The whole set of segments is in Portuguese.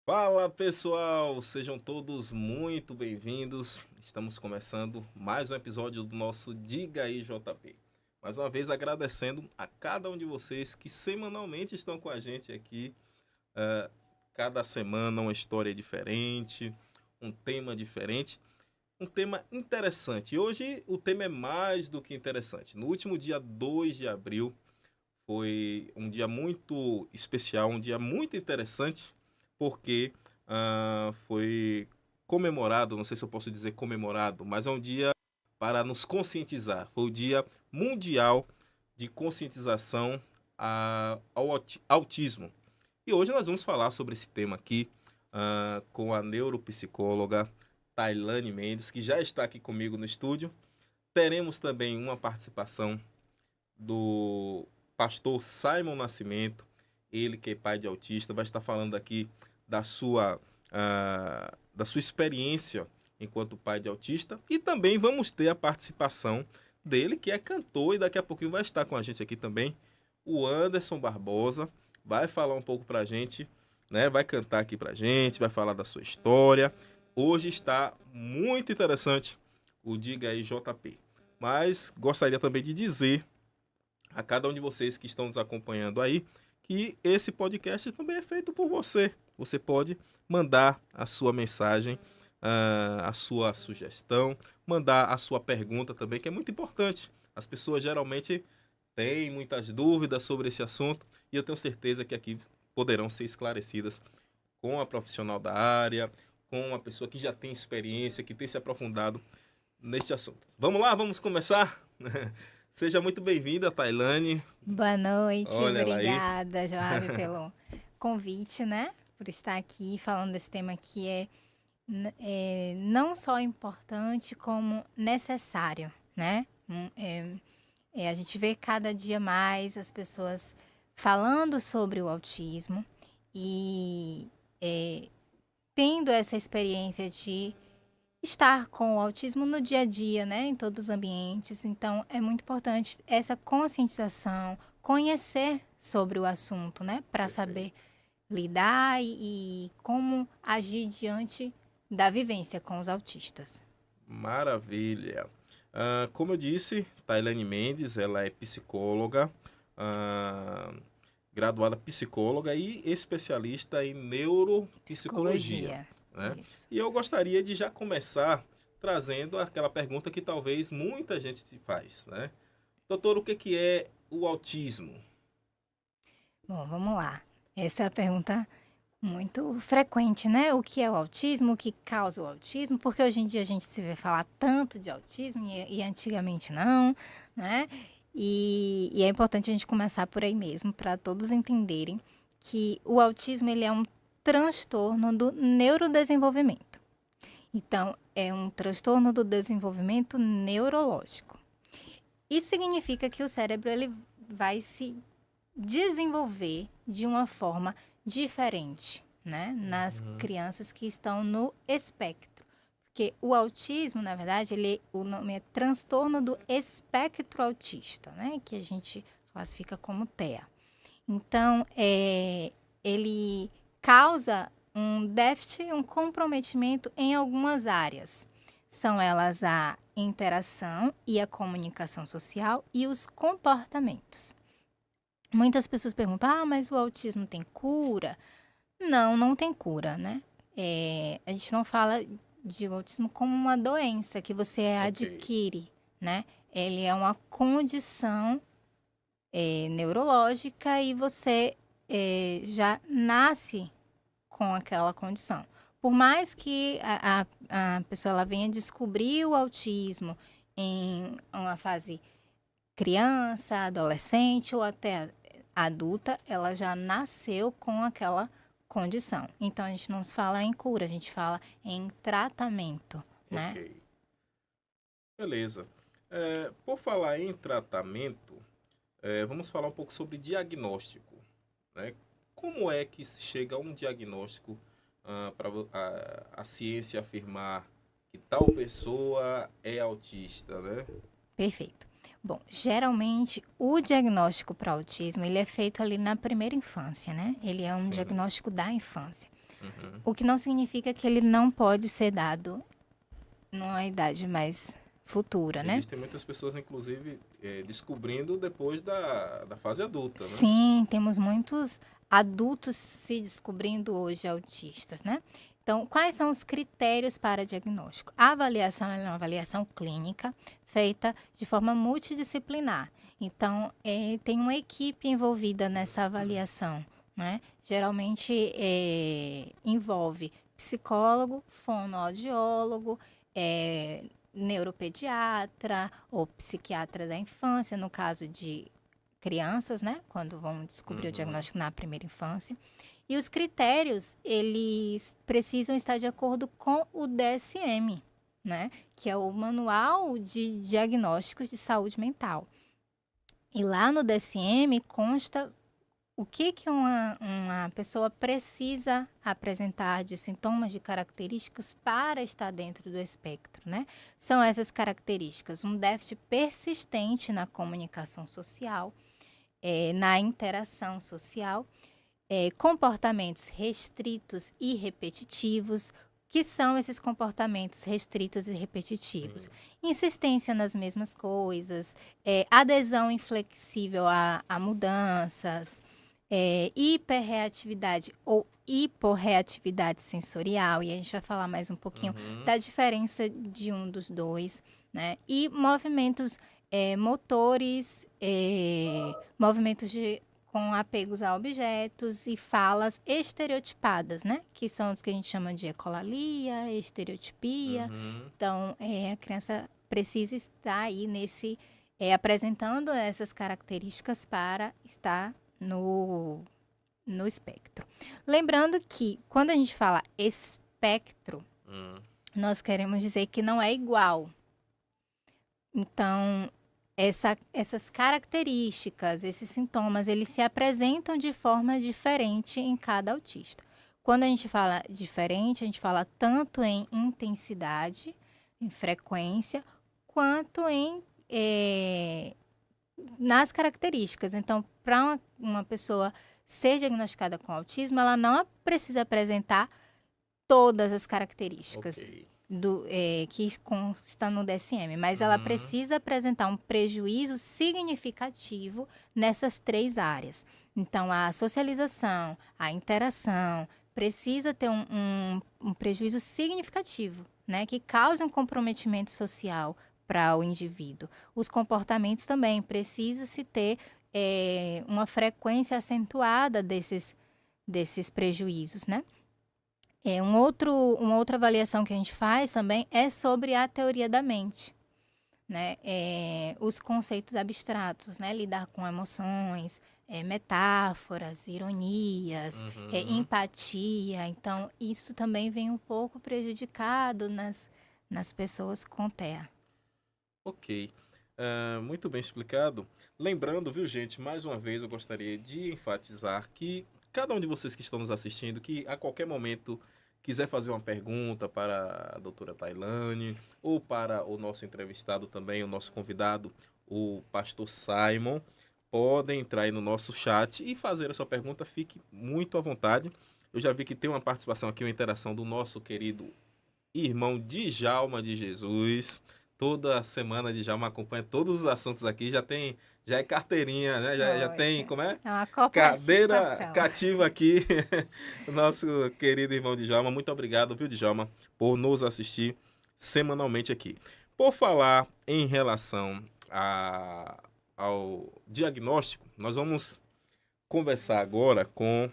Fala pessoal, sejam todos muito bem-vindos. Estamos começando mais um episódio do nosso Diga aí JP. Mais uma vez agradecendo a cada um de vocês que semanalmente estão com a gente aqui. eh, Cada semana uma história diferente, um tema diferente, um tema interessante. E hoje o tema é mais do que interessante. No último dia 2 de abril foi um dia muito especial, um dia muito interessante, porque foi comemorado, não sei se eu posso dizer comemorado, mas é um dia para nos conscientizar. Foi o Dia Mundial de Conscientização ao Autismo. E hoje nós vamos falar sobre esse tema aqui com a neuropsicóloga Tailane Mendes, que já está aqui comigo no estúdio. Teremos também uma participação do pastor Simon Nascimento, ele que é pai de autista, vai estar falando aqui da sua experiência enquanto pai de autista, e também vamos ter a participação dele, que é cantor, e daqui a pouquinho vai estar com a gente aqui também, o Anderson Barbosa, vai falar um pouco pra gente, né? Vai cantar aqui pra gente, vai falar da sua história. Hoje está muito interessante o Diga aí JP. Mas gostaria também de dizer a cada um de vocês que estão nos acompanhando aí que esse podcast também é feito por você. Você pode mandar a sua mensagem, a sua sugestão, mandar a sua pergunta também, que é muito importante. As pessoas geralmente têm muitas dúvidas sobre esse assunto e eu tenho certeza que aqui poderão ser esclarecidas com a profissional da área, com uma pessoa que já tem experiência, que tem se aprofundado neste assunto. Vamos lá, vamos começar? Seja muito bem-vinda, Tailane. Boa noite, Olha ela aí. obrigada, Joab, pelo convite, né? Por estar aqui falando desse tema que é não só importante, como necessário, né? A gente vê cada dia mais as pessoas falando sobre o autismo e é, tendo essa experiência de estar com o autismo no dia a dia, né, em todos os ambientes. Então, é muito importante essa conscientização, conhecer sobre o assunto, né, para saber Perfeito. lidar e como agir diante da vivência com os autistas. Maravilha. Como eu disse, Tailane Mendes, ela é psicóloga, ah, graduada psicóloga e especialista em neuropsicologia, Psicologia, né? isso. E eu gostaria de já começar trazendo aquela pergunta que talvez muita gente se faz, né? Doutor, o que é o autismo? Bom, vamos lá. Essa é a pergunta muito frequente, né? O que é o autismo? O que causa o autismo? Porque hoje em dia a gente se vê falar tanto de autismo e antigamente não, né? E é importante a gente começar por aí mesmo, para todos entenderem que o autismo ele é um transtorno do neurodesenvolvimento. Então, é um transtorno do desenvolvimento neurológico. Isso significa que o cérebro ele vai se desenvolver de uma forma diferente, né, nas Uhum. crianças que estão no espectro. Porque o autismo, na verdade, o nome é transtorno do espectro autista, né, que a gente classifica como TEA. Então, ele causa um déficit, um comprometimento em algumas áreas. São elas a interação e a comunicação social e os comportamentos. Muitas pessoas perguntam: "Ah, mas o autismo tem cura?". Não, não tem cura, né. A gente não fala de autismo como uma doença que você Ok, adquire, né. Ele é uma condição, neurológica e você, já nasce com aquela condição. Por mais que a pessoa ela venha descobrir o autismo em uma fase criança, adolescente ou até adulta, ela já nasceu com aquela condição. Então a gente não se fala em cura, a gente fala em tratamento, ok. né? Beleza. Por falar em tratamento, vamos falar um pouco sobre diagnóstico, né? Como é que se chega a um diagnóstico para a ciência afirmar que tal pessoa é autista, né? Perfeito. Bom, geralmente o diagnóstico para autismo ele é feito ali na primeira infância, né? Ele é um Sim. diagnóstico da infância. Uhum. O que não significa que ele não pode ser dado numa idade mais futura, né? Existem muitas pessoas, inclusive, descobrindo depois da fase adulta, né? Sim, temos muitos adultos se descobrindo hoje autistas, né? Então, quais são os critérios para diagnóstico? A avaliação é uma avaliação clínica feita de forma multidisciplinar. Então, tem uma equipe envolvida nessa avaliação, né? Geralmente envolve psicólogo, fonoaudiólogo, neuropediatra ou psiquiatra da infância, no caso de crianças, né? Quando vão descobrir o Uhum. diagnóstico na primeira infância. E os critérios, eles precisam estar de acordo com o DSM, né? Que é o Manual de Diagnósticos de Saúde Mental. E lá no DSM consta o que uma pessoa precisa apresentar de sintomas, de características para estar dentro do espectro, né? São essas características: um déficit persistente na comunicação social, na interação social, comportamentos restritos e repetitivos. Que são esses comportamentos restritos e repetitivos? Sim. Insistência nas mesmas coisas, adesão inflexível a mudanças, hiperreatividade ou hiporreatividade sensorial, e a gente vai falar mais um pouquinho Uhum. da diferença de um dos dois, né? E movimentos motores, movimentos com apegos a objetos e falas estereotipadas, né? Que são os que a gente chama de ecolalia, estereotipia. Uhum. Então, a criança precisa estar aí apresentando essas características para estar no espectro. Lembrando que quando a gente fala espectro, Hum. nós queremos dizer que não é igual. Então, essas características, esses sintomas, eles se apresentam de forma diferente em cada autista. Quando a gente fala diferente, a gente fala tanto em intensidade, em frequência, quanto nas características. Então, para uma pessoa ser diagnosticada com autismo, ela não precisa apresentar todas as características Ok. que consta no DSM, mas ela Uhum. precisa apresentar um prejuízo significativo nessas 3 áreas. Então, a socialização, a interação, precisa ter um prejuízo significativo, né, que cause um comprometimento social para o indivíduo. Os comportamentos também, precisa-se ter uma frequência acentuada desses prejuízos, né? Uma outra avaliação que a gente faz também é sobre a teoria da mente, né? Os conceitos abstratos, né? Lidar com emoções, metáforas, ironias, Uhum. empatia. Então, isso também vem um pouco prejudicado nas pessoas com TEA. Ok. Muito bem explicado. Lembrando, viu, gente, mais uma vez eu gostaria de enfatizar que cada um de vocês que estão nos assistindo, que a qualquer momento quiser fazer uma pergunta para a doutora Tailane ou para o nosso entrevistado também, o nosso convidado, o pastor Simon, podem entrar aí no nosso chat e fazer a sua pergunta. Fique muito à vontade. Eu já vi que tem uma participação aqui, uma interação do nosso querido irmão Djalma de Jesus. Toda semana Djalma acompanha todos os assuntos aqui. Já é carteirinha, né? Já tem, Olha, como é? é uma Copa Cadeira participação. cativa aqui. O nosso querido irmão Djalma. Muito obrigado, viu, Djalma, por nos assistir semanalmente aqui. Por falar em relação ao diagnóstico, nós vamos conversar agora com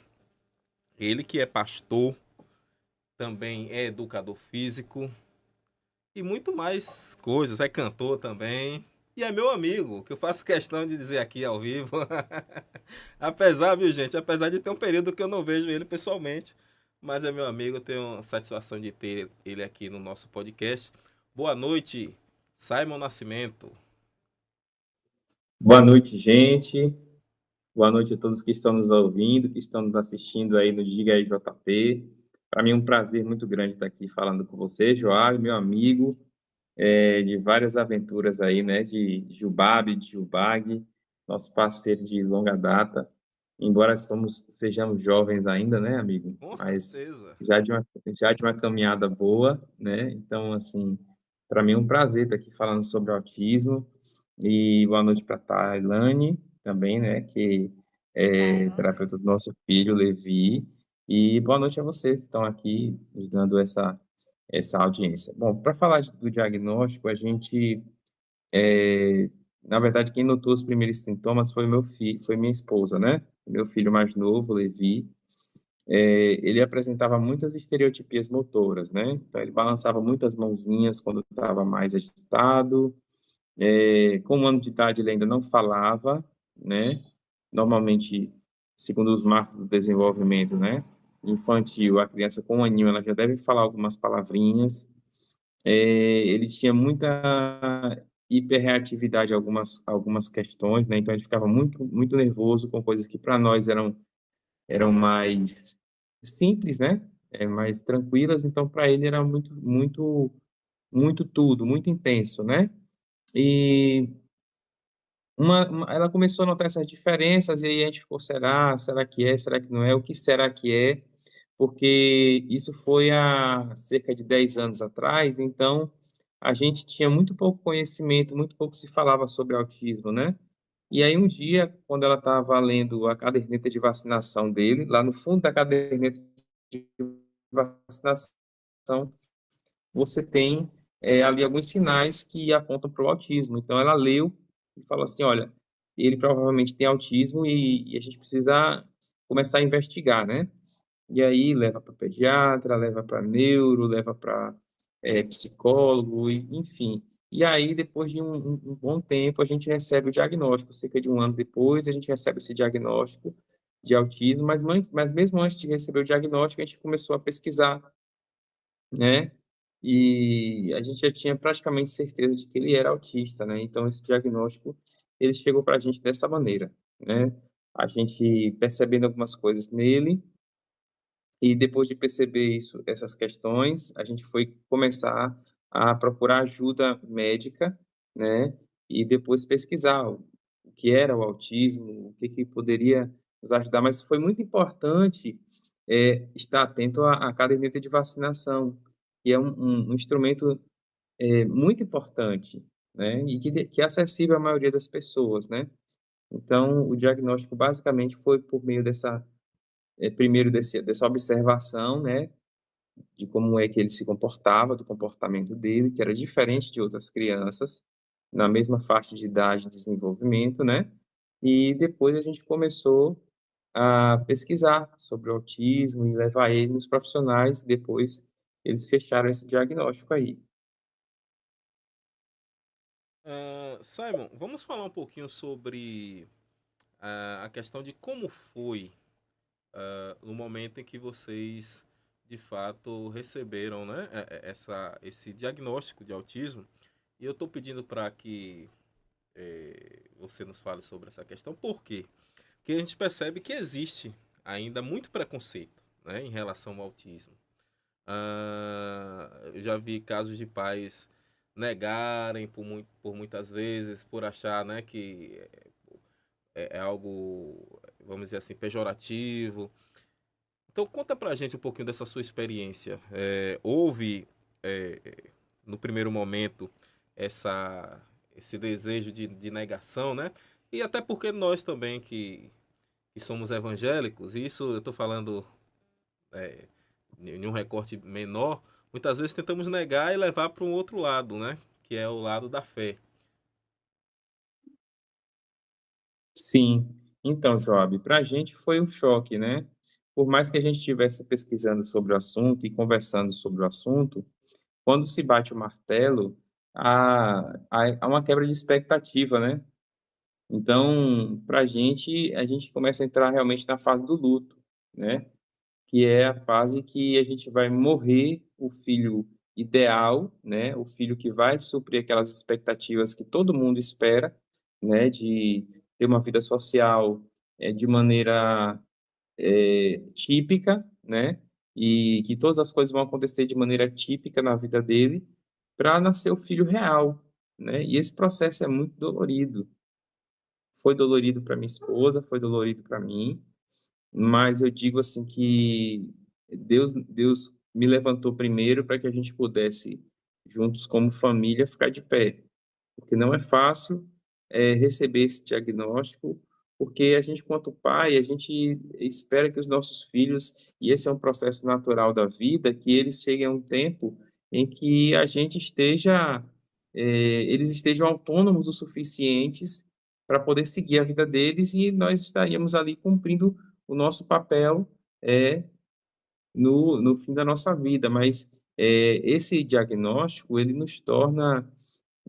ele que é pastor, também é educador físico, e muito mais coisas. É cantor também. E é meu amigo, que eu faço questão de dizer aqui ao vivo. Apesar, viu, gente? Apesar de ter um período que eu não vejo ele pessoalmente. Mas é meu amigo, eu tenho satisfação de ter ele aqui no nosso podcast. Boa noite, Simon Nascimento. Boa noite, gente. Boa noite a todos que estão nos ouvindo, que estão nos assistindo aí no Diga aí JP. Para mim é um prazer muito grande estar aqui falando com você, Joab, meu amigo, de várias aventuras aí, né, de Jubab, de Jubag, nosso parceiro de longa data. embora sejamos jovens ainda, né, amigo? Com Mas certeza. já de uma caminhada boa, né? Então, assim, para mim é um prazer estar aqui falando sobre autismo. E boa noite para a Tailane também, né, que é Claro. terapeuta do nosso filho, Levi. E boa noite a você que estão aqui nos dando essa audiência. Bom, para falar do diagnóstico, a gente, na verdade, quem notou os primeiros sintomas foi meu filho, foi minha esposa, né? Meu filho mais novo, Levi. Ele apresentava muitas estereotipias motoras, né? Então, ele balançava muitas mãozinhas quando estava mais agitado. Com 1 ano de idade, ele ainda não falava, né? Normalmente, segundo os marcos do desenvolvimento, né? Infantil, a criança com 1 aninho, ela já deve falar algumas palavrinhas. Ele tinha muita hiperreatividade a algumas questões, né? Então, ele ficava muito, muito nervoso com coisas que para nós eram mais simples, né? Mais tranquilas. Então, para ele era muito, muito, muito tudo, muito intenso, né? E ela começou a notar essas diferenças e aí a gente ficou, será que é, será que não é, o que será que é? Porque isso foi há cerca de 10 anos atrás, então a gente tinha muito pouco conhecimento, muito pouco se falava sobre autismo, né? E aí um dia, quando ela estava lendo a caderneta de vacinação dele, lá no fundo da caderneta de vacinação, você tem ali alguns sinais que apontam para o autismo. Então, ela leu e falou assim: olha, ele provavelmente tem autismo e a gente precisa começar a investigar, né? E aí leva para pediatra, leva para neuro, leva para psicólogo, enfim. E aí, depois de um bom tempo, a gente recebe o diagnóstico. Cerca de 1 ano depois, a gente recebe esse diagnóstico de autismo, mas mesmo antes de receber o diagnóstico, a gente começou a pesquisar, né? E a gente já tinha praticamente certeza de que ele era autista, né? Então, esse diagnóstico, ele chegou para a gente dessa maneira, né? A gente percebendo algumas coisas nele, e depois de perceber isso, essas questões, a gente foi começar a procurar ajuda médica, né? E depois pesquisar o que era o autismo, o que que poderia nos ajudar. Mas foi muito importante estar atento à caderneta de vacinação, que é um instrumento muito importante, né? E que é acessível à maioria das pessoas, né? Então, o diagnóstico basicamente foi por meio primeiro dessa observação, né, de como é que ele se comportava, do comportamento dele, que era diferente de outras crianças, na mesma faixa de idade e desenvolvimento, né? E depois a gente começou a pesquisar sobre o autismo e levar ele nos profissionais, depois eles fecharam esse diagnóstico aí. Simon, vamos falar um pouquinho sobre a questão de como foi no momento em que vocês de fato receberam, né, esse diagnóstico de autismo. E eu estou pedindo para que você nos fale sobre essa questão, por quê? Porque a gente percebe que existe ainda muito preconceito, né, em relação ao autismo. Eu já vi casos de pais negarem por muitas vezes, por achar, né, que é algo, vamos dizer assim, pejorativo. Então conta pra gente um pouquinho dessa sua experiência. Houve, é, no primeiro momento, esse desejo de negação, né? E até porque nós também que somos evangélicos, e isso eu estou falando é, em um recorte menor, muitas vezes tentamos negar e levar para um outro lado, né? Que é o lado da fé. Sim. Então, Joab, para a gente foi um choque, né? Por mais que a gente estivesse pesquisando sobre o assunto e conversando sobre o assunto, quando se bate o martelo, há uma quebra de expectativa, né? Então, para a gente começa a entrar realmente na fase do luto, né? Que é a fase que a gente vai morrer o filho ideal, né? O filho que vai suprir aquelas expectativas que todo mundo espera, né? De ter uma vida social de maneira típica, né? E que todas as coisas vão acontecer de maneira típica na vida dele para nascer o filho real, né? E esse processo é muito dolorido. Foi dolorido para minha esposa, foi dolorido para mim, mas eu digo assim que Deus me levantou primeiro para que a gente pudesse, juntos como família, ficar de pé, porque não é fácil receber esse diagnóstico, porque a gente, quanto pai, a gente espera que os nossos filhos, e esse é um processo natural da vida, que eles cheguem a um tempo em que a gente esteja, eles estejam autônomos o suficientes para poder seguir a vida deles e nós estaríamos ali cumprindo o nosso papel é, no fim da nossa vida, mas esse diagnóstico, ele nos torna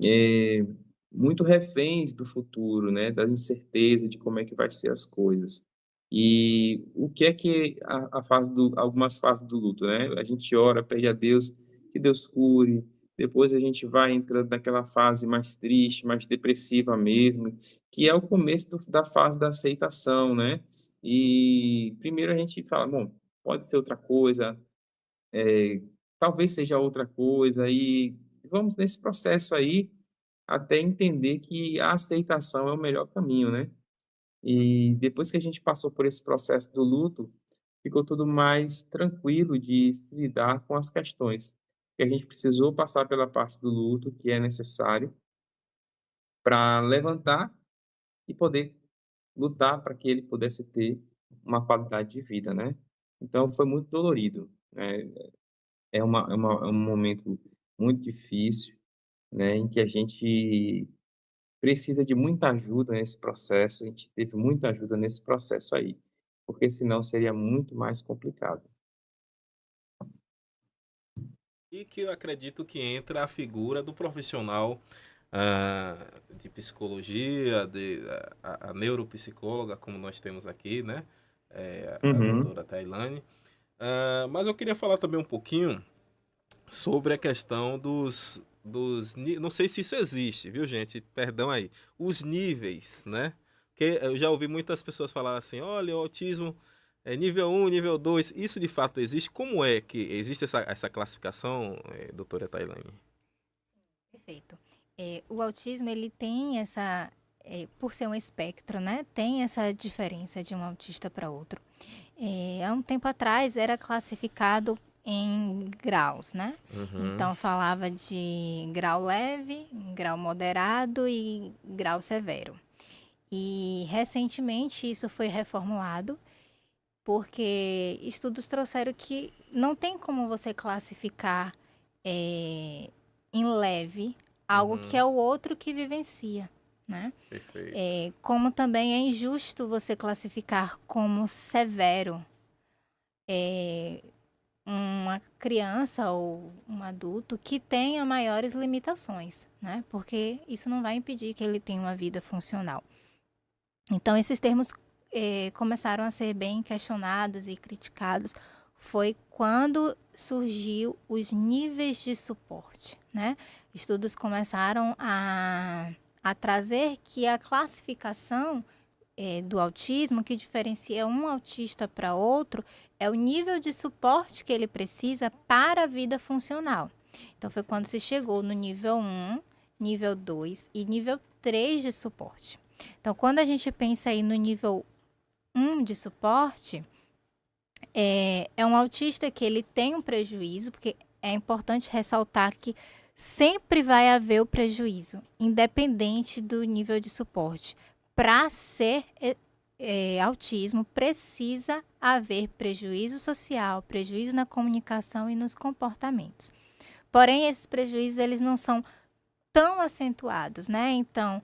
é, muito reféns do futuro, né, da incerteza de como é que vai ser as coisas. E o que é que a fase algumas fases do luto, né? A gente ora, pede a Deus que Deus cure. Depois a gente vai entrando naquela fase mais triste, mais depressiva mesmo, que é o começo da fase da aceitação, né? E primeiro a gente fala, bom, pode ser outra coisa, talvez seja outra coisa, e vamos nesse processo aí até entender que a aceitação é o melhor caminho, né? E depois que a gente passou por esse processo do luto, ficou tudo mais tranquilo de se lidar com as questões. Que a gente precisou passar pela parte do luto que é necessário para levantar e poder lutar para que ele pudesse ter uma qualidade de vida, né? Então foi muito dolorido, né? É um momento muito difícil, né? Em que a gente precisa de muita ajuda nesse processo, a gente teve muita ajuda nesse processo aí, porque senão seria muito mais complicado. E que eu acredito que entra a figura do profissional de psicologia, a neuropsicóloga, como nós temos aqui, né? A Uhum, doutora Tailane. Mas eu queria falar também um pouquinho sobre a questão não sei se isso existe, viu, gente? Perdão aí. Os níveis, né? Porque eu já ouvi muitas pessoas falar assim: olha, o autismo é nível um, nível 2. Isso de fato existe? Como é que existe essa classificação, doutora Tailane? Perfeito. O autismo, ele tem essa, por ser um espectro, né? Tem essa diferença de um autista para outro. Há um tempo atrás era classificado em graus, né? Uhum, Então falava de grau leve, grau moderado e grau severo. E recentemente isso foi reformulado porque estudos trouxeram que não tem como você classificar em leve algo que uhum, é o outro que vivencia, né? perfeito. Como também é injusto você classificar como severo uma criança ou um adulto que tenha maiores limitações, né? Porque isso não vai impedir que ele tenha uma vida funcional. Então, esses termos começaram a ser bem questionados e criticados. Foi quando surgiu os níveis de suporte, né? Estudos começaram a trazer que a classificação do autismo, que diferencia um autista para outro, é o nível de suporte que ele precisa para a vida funcional. Então, foi quando se chegou no nível 1, nível 2 e nível 3 de suporte. Então, quando a gente pensa aí no nível 1 de suporte, é um autista que ele tem um prejuízo, porque é importante ressaltar que sempre vai haver o prejuízo, independente do nível de suporte. Para ser autismo, precisa haver prejuízo social, prejuízo na comunicação e nos comportamentos. Porém, esses prejuízos eles não são tão acentuados, né? Então,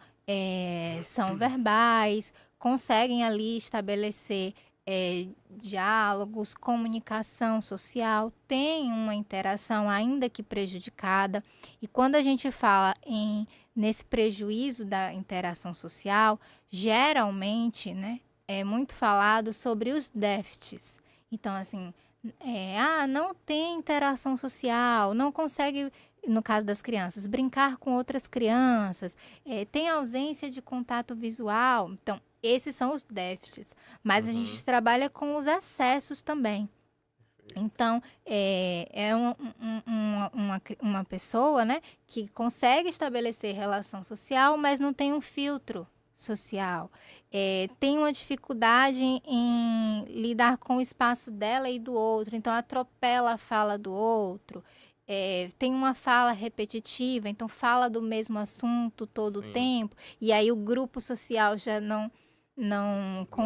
são verbais, conseguem ali estabelecer diálogos, comunicação social, tem uma interação ainda que prejudicada. E quando a gente fala nesse prejuízo da interação social, geralmente, né, é muito falado sobre os déficits. Então, assim, não tem interação social, não consegue, no caso das crianças, brincar com outras crianças, tem ausência de contato visual. Então, esses são os déficits. Mas a Uhum, gente trabalha com os excessos também. perfeito. Então, uma pessoa, né, que consegue estabelecer relação social, mas não tem um filtro social. tem uma dificuldade em lidar com o espaço dela e do outro, então atropela a fala do outro, tem uma fala repetitiva, então fala do mesmo assunto todo o Sim. tempo, e aí o grupo social já não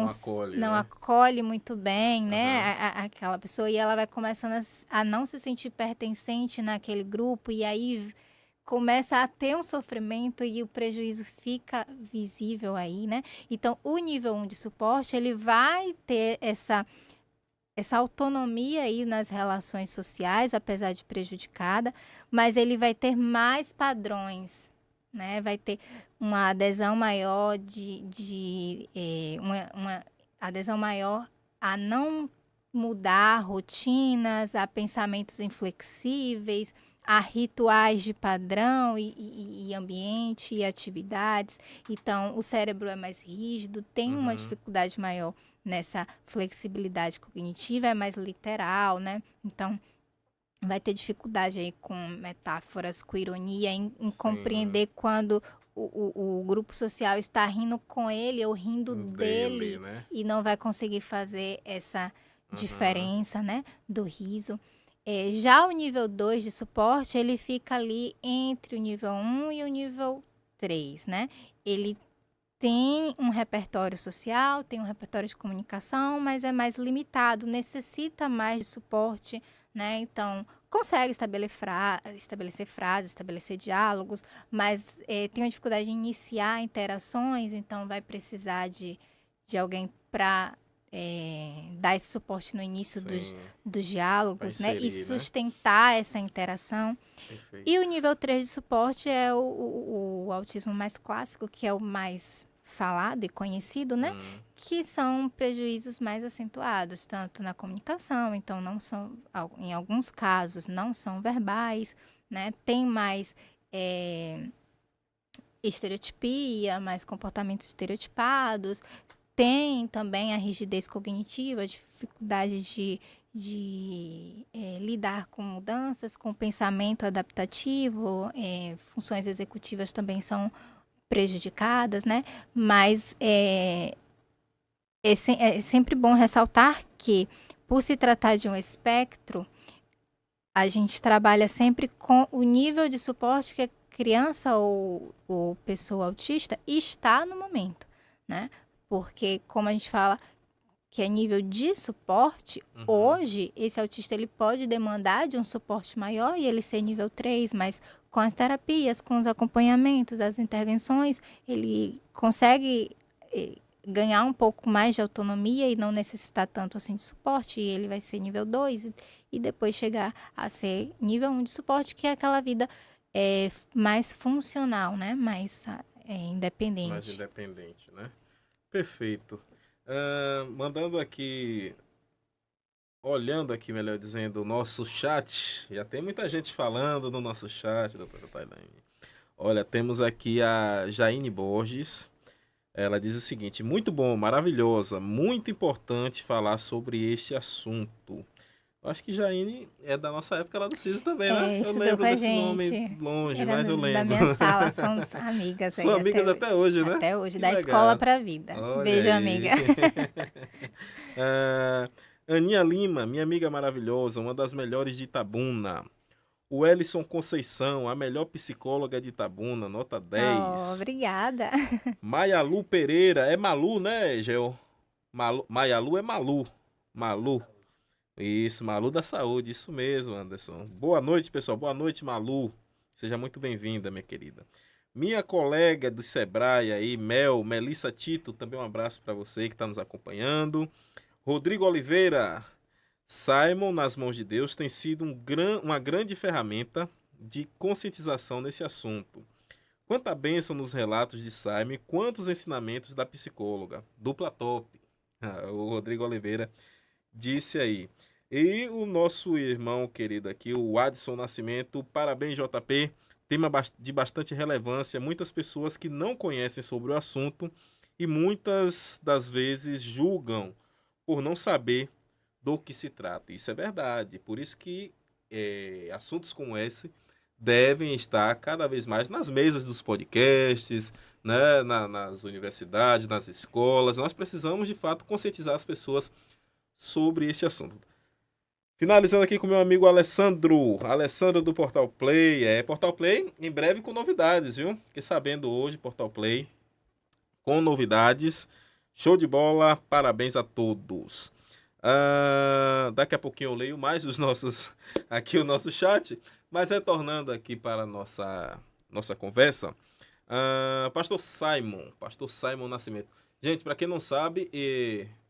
acolhe, não né? acolhe muito bem, né, Aham. aquela pessoa, e ela vai começando a não se sentir pertencente naquele grupo, e aí começa a ter um sofrimento e o prejuízo fica visível aí, né. Então o nível 1 de suporte, ele vai ter essa autonomia aí nas relações sociais, apesar de prejudicada, mas ele vai ter mais padrões, né, vai ter uma adesão maior uma adesão maior a não mudar rotinas, a pensamentos inflexíveis, a rituais de padrão e ambiente e atividades. Então o cérebro é mais rígido, tem uma Uhum. dificuldade maior nessa flexibilidade cognitiva, é mais literal, né. Então, vai ter dificuldade aí com metáforas, com ironia, em Sim. compreender quando o grupo social está rindo com ele ou rindo Dele, dele, né? e não vai conseguir fazer essa Uhum. diferença, né, do riso. Já o nível 2 de suporte, ele fica ali entre o nível 1 e o nível 3, né. Ele tem um repertório social, tem um repertório de comunicação, mas é mais limitado, necessita mais de suporte, né, então consegue estabelecer frases, estabelecer diálogos, mas, tem uma dificuldade de iniciar interações, então vai precisar de alguém para dar esse suporte no início Sim. dos Para diálogos, né, e inserir, né? sustentar essa interação. E o Perfeito. nível 3 de suporte é o autismo mais clássico, que é o mais falado e conhecido, né, Hum. que são prejuízos mais acentuados, tanto na comunicação, então não são em alguns casos, não são verbais, né, tem mais, estereotipia, mais comportamentos estereotipados, tem também a rigidez cognitiva, a dificuldade de lidar com mudanças, com pensamento adaptativo, funções executivas também são prejudicadas, né, mas, é sempre bom ressaltar que, por se tratar de um espectro, a gente trabalha sempre com o nível de suporte que a criança ou pessoa autista está no momento, né, porque como a gente fala que é nível de suporte, Uhum. hoje esse autista ele pode demandar de um suporte maior e ele ser nível 3, mas com as terapias, com os acompanhamentos, as intervenções, ele consegue ganhar um pouco mais de autonomia e não necessitar tanto assim de suporte, e ele vai ser nível 2 e depois chegar a ser nível 1 de suporte, que é aquela vida mais funcional, né? Mais Mais independente. independente, né? Perfeito. Mandando aqui, olhando aqui, melhor dizendo, o nosso chat. Já tem muita gente falando no nosso chat, doutora Tailane. Olha, temos aqui a Jaine Borges. Ela diz o seguinte: muito bom, maravilhosa, muito importante falar sobre este assunto. Eu acho que Jaine é da nossa época lá do CISO também, né? Eu Estudou com lembro a desse nome gente. longe, Era mas eu da lembro. minha sala, somos amigas São aí amigas até hoje. até hoje, né? Até hoje, Que da escola legal. pra vida. Olha Beijo, amiga. aí. Aninha Lima, minha amiga maravilhosa, uma das melhores de Itabuna. O Ellison Conceição, a melhor psicóloga de Itabuna, nota Oh, 10. obrigada. Maialu Pereira, é Malu, né, Gel? Maialu é Malu. Malu. Isso, Malu da Saúde, isso mesmo, Anderson. Boa noite, pessoal. Boa noite, Malu. Seja muito bem-vinda, minha querida. Minha colega do Sebrae aí, Melissa Tito, também um abraço para você que está nos acompanhando. Rodrigo Oliveira, Simon nas mãos de Deus tem sido uma grande ferramenta de conscientização nesse assunto. Quanta bênção nos relatos de Simon e quantos ensinamentos da psicóloga, dupla top. O Rodrigo Oliveira disse aí. E o nosso irmão querido aqui, o Adson Nascimento, parabéns JP, tema de bastante relevância, muitas pessoas que não conhecem sobre o assunto e muitas das vezes julgam por não saber do que se trata. Isso é verdade, por isso que assuntos como esse devem estar cada vez mais nas mesas dos podcasts, né, nas universidades, nas escolas. Nós precisamos, de fato, conscientizar as pessoas sobre esse assunto. Finalizando aqui com meu amigo Alessandro. Alessandro do Portal Play. Portal Play em breve com novidades, viu? Fiquei sabendo hoje, Portal Play com novidades. Show de bola, parabéns a todos. Daqui a pouquinho eu leio mais os nossos aqui o nosso chat, mas retornando aqui para a nossa conversa, Pastor Simon Nascimento. Gente, para quem não sabe,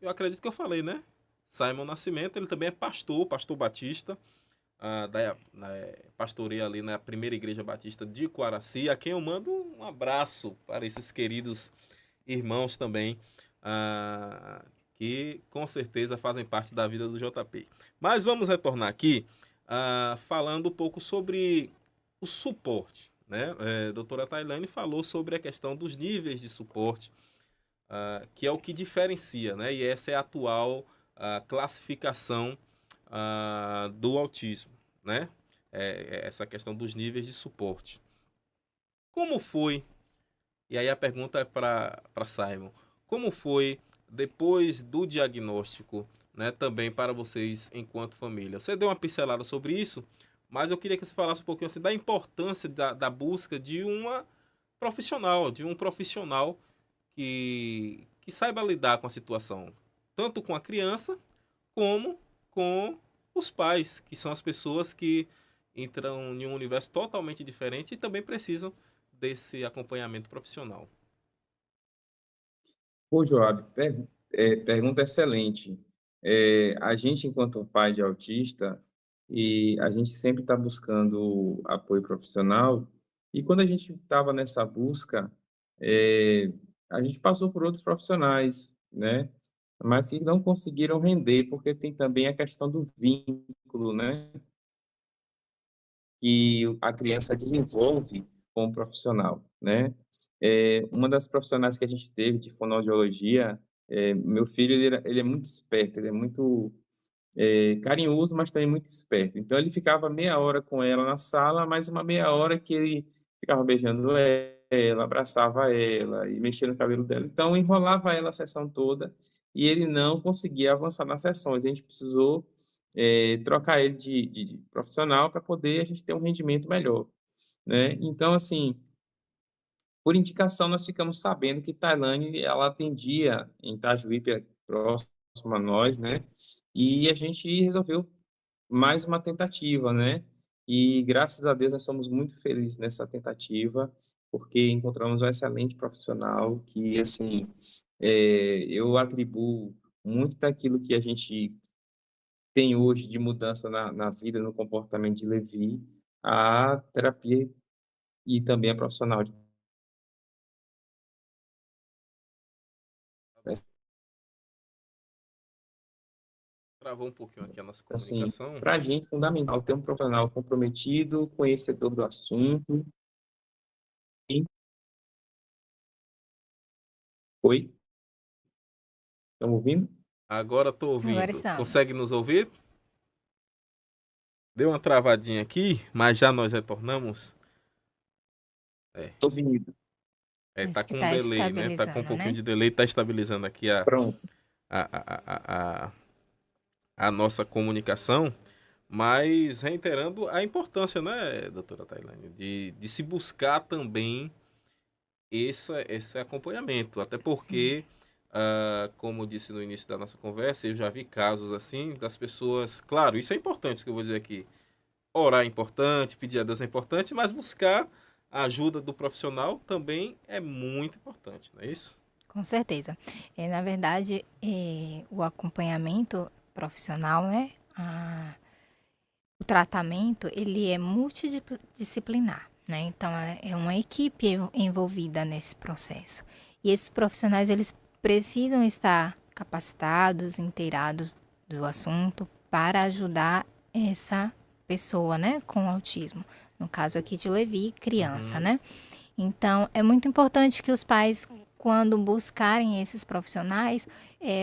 eu acredito que eu falei, né? Simon Nascimento, ele também é pastor batista, pastoreia ali na primeira igreja batista de Coaraci, a quem eu mando um abraço para esses queridos irmãos também, que com certeza fazem parte da vida do JP. Mas vamos retornar aqui, falando um pouco sobre o suporte, né? A doutora Tailane falou sobre a questão dos níveis de suporte, que é o que diferencia, né? E essa é a atual classificação do autismo, né? Essa questão dos níveis de suporte. Como foi? E aí a pergunta é para Simon. Como foi depois do diagnóstico, né, também para vocês enquanto família? Você deu uma pincelada sobre isso, mas eu queria que você falasse um pouquinho assim, da importância da busca de um profissional que saiba lidar com a situação, tanto com a criança como com os pais, que são as pessoas que entram em um universo totalmente diferente e também precisam desse acompanhamento profissional. Ô, Joab, pergunta excelente. A gente, enquanto pai de autista, e a gente sempre está buscando apoio profissional, e quando a gente estava nessa busca, é, a gente passou por outros profissionais, né? Mas que não conseguiram render, porque tem também a questão do vínculo, né? Que a criança desenvolve com o profissional, né? Uma das profissionais que a gente teve de fonoaudiologia, meu filho, ele é muito esperto, ele é muito carinhoso, mas também muito esperto. Então, ele ficava meia hora com ela na sala, mais uma meia hora que ele ficava beijando ela, abraçava ela e mexia no cabelo dela. Então, enrolava ela a sessão toda e ele não conseguia avançar nas sessões. A gente precisou trocar ele de profissional para poder a gente ter um rendimento melhor, né? Então, assim, por indicação, nós ficamos sabendo que Tailane, ela atendia em Itajuípe, próximo a nós, né? E a gente resolveu mais uma tentativa, né? E graças a Deus nós somos muito felizes nessa tentativa, porque encontramos um excelente profissional que, assim, eu atribuo muito daquilo que a gente tem hoje de mudança na vida, no comportamento de Levi, à terapia e também a profissional de Travou um pouquinho aqui a nossa assim, comunicação. para a gente é fundamental ter um profissional comprometido, conhecedor do assunto. E oi, estão ouvindo? Agora estou Agora ouvindo. estamos. Consegue nos ouvir? Deu uma travadinha aqui, mas já nós retornamos. É, Estou ouvindo. tá Acho que com um está delay, né? Tá com um estabilizando, pouquinho né? de delay, tá estabilizando aqui Pronto. a, a, a, a nossa comunicação, mas reiterando a importância, né, doutora Tailane, de se buscar também esse acompanhamento, até Sim. porque, como eu disse no início da nossa conversa, eu já vi casos assim das pessoas, claro, isso é importante, isso que eu vou dizer aqui, orar é importante, pedir a Deus é importante, mas buscar a ajuda do profissional também é muito importante, não é isso? Com certeza. Na verdade, o acompanhamento profissional, né? O tratamento, ele é multidisciplinar, né? Então, é uma equipe envolvida nesse processo. E esses profissionais, eles precisam estar capacitados, inteirados do assunto para ajudar essa pessoa, né? Com autismo. No caso aqui de Levi, criança, Uhum. né? Então, é muito importante que os pais, quando buscarem esses profissionais,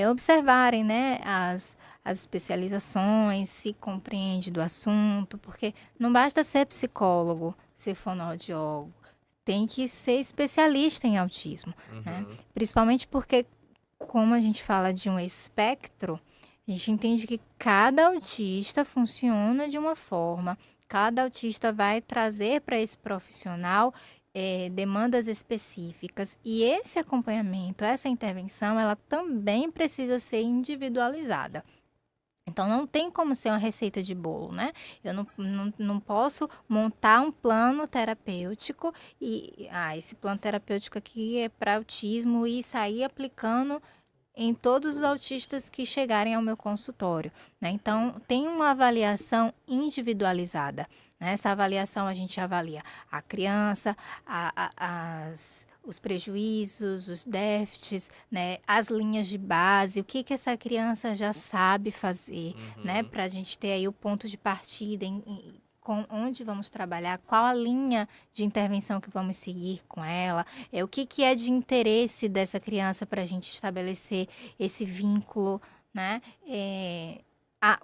observarem, né, as especializações, se compreende do assunto, porque não basta ser psicólogo, ser fonoaudiólogo, tem que ser especialista em autismo, né? Uhum. Principalmente porque, como a gente fala de um espectro, a gente entende que cada autista funciona de uma forma, cada autista vai trazer para esse profissional demandas específicas, e esse acompanhamento, essa intervenção, ela também precisa ser individualizada. Então, não tem como ser uma receita de bolo, né? Eu não posso montar um plano terapêutico e, esse plano terapêutico aqui é para autismo e sair aplicando em todos os autistas que chegarem ao meu consultório, né? Então, tem uma avaliação individualizada, né? Essa avaliação a gente avalia a criança, os prejuízos, os déficits, né? As linhas de base, o que essa criança já sabe fazer, né? Uhum. Para a gente ter aí o ponto de partida com onde vamos trabalhar, qual a linha de intervenção que vamos seguir com ela, o que é de interesse dessa criança para a gente estabelecer esse vínculo, né? A,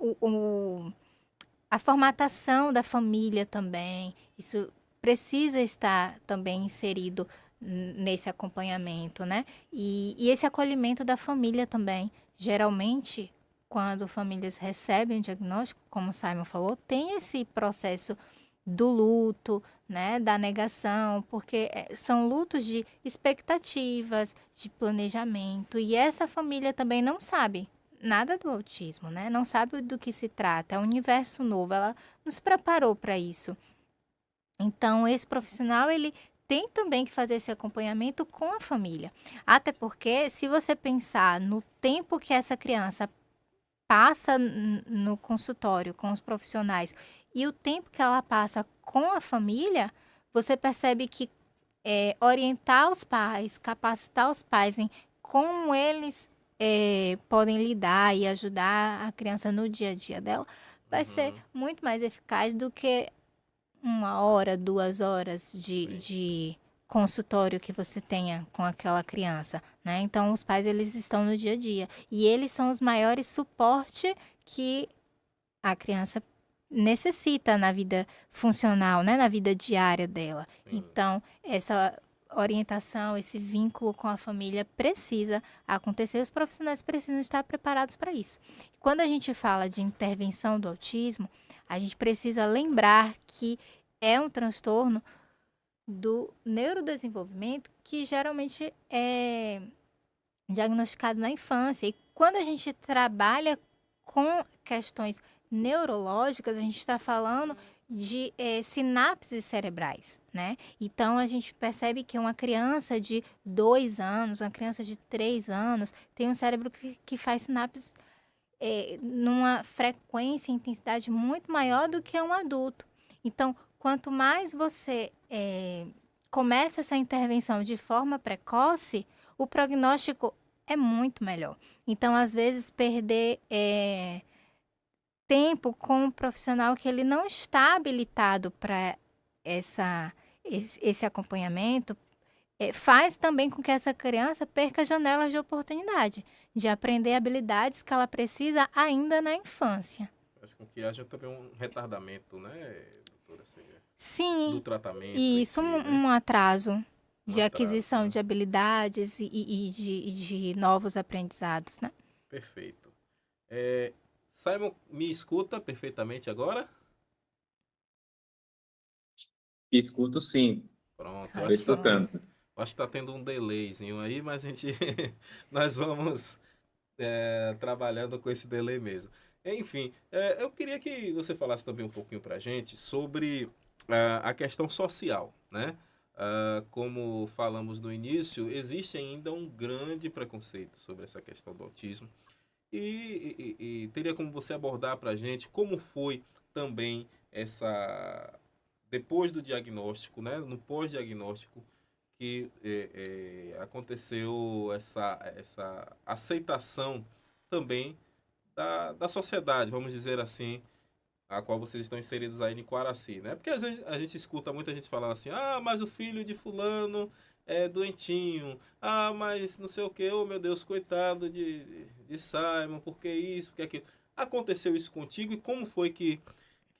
a formatação da família também, isso precisa estar também inserido nesse acompanhamento, né? E esse acolhimento da família também. Geralmente, quando famílias recebem o diagnóstico, como o Simon falou, tem esse processo do luto, né, da negação, porque são lutos de expectativas, de planejamento, e essa família também não sabe nada do autismo, né? Não sabe do que se trata, é um universo novo, ela não se preparou para isso. Então, esse profissional, ele tem também que fazer esse acompanhamento com a família. Até porque, se você pensar no tempo que essa criança passa no consultório com os profissionais e o tempo que ela passa com a família, você percebe que orientar os pais, capacitar os pais em como eles podem lidar e ajudar a criança no dia a dia dela, vai ser Uhum. muito mais eficaz do que 1 hora, 2 horas Sim. de consultório que você tenha com aquela criança, né? Então, os pais, eles estão no dia a dia. E eles são os maiores suporte que a criança necessita na vida funcional, né? Na vida diária dela. Sim. Então, essa orientação, esse vínculo com a família precisa acontecer. Os profissionais precisam estar preparados para isso. Quando a gente fala de intervenção do autismo, a gente precisa lembrar que é um transtorno do neurodesenvolvimento que geralmente é diagnosticado na infância. E quando a gente trabalha com questões neurológicas, a gente está falando de sinapses cerebrais, né? Então, a gente percebe que uma criança de 2 anos, uma criança de 3 anos, tem um cérebro que faz sinapses numa frequência e intensidade muito maior do que um adulto. Então, quanto mais você começa essa intervenção de forma precoce, o prognóstico é muito melhor. Então, às vezes, perder tempo com um profissional que ele não está habilitado para esse acompanhamento faz também com que essa criança perca janelas de oportunidade de aprender habilidades que ela precisa ainda na infância. Faz com que haja também um retardamento, né, doutora? Do Sim, tratamento e em isso si, né? um atraso Um de atraso, aquisição né? de habilidades e de novos aprendizados, né? Perfeito. Simon, me escuta perfeitamente agora? Escuto sim, Pronto, eu estou acho que tá Ótimo. tendo, escutando. acho que tá tendo um delayzinho aí, mas a gente, nós vamos trabalhando com esse delay mesmo. Enfim, eu queria que você falasse também um pouquinho pra gente sobre a questão social, né? Como falamos no início, existe ainda um grande preconceito sobre essa questão do autismo. E teria como você abordar pra gente como foi também essa depois do diagnóstico, né, no pós-diagnóstico, que aconteceu essa aceitação também da sociedade, vamos dizer assim, a qual vocês estão inseridos aí em Quaraci, né? Porque às vezes a gente escuta muita gente falando assim, mas o filho de fulano é doentinho, mas não sei o que, oh meu Deus, coitado de Simon, por que isso, por que aquilo. Aconteceu isso contigo e como foi que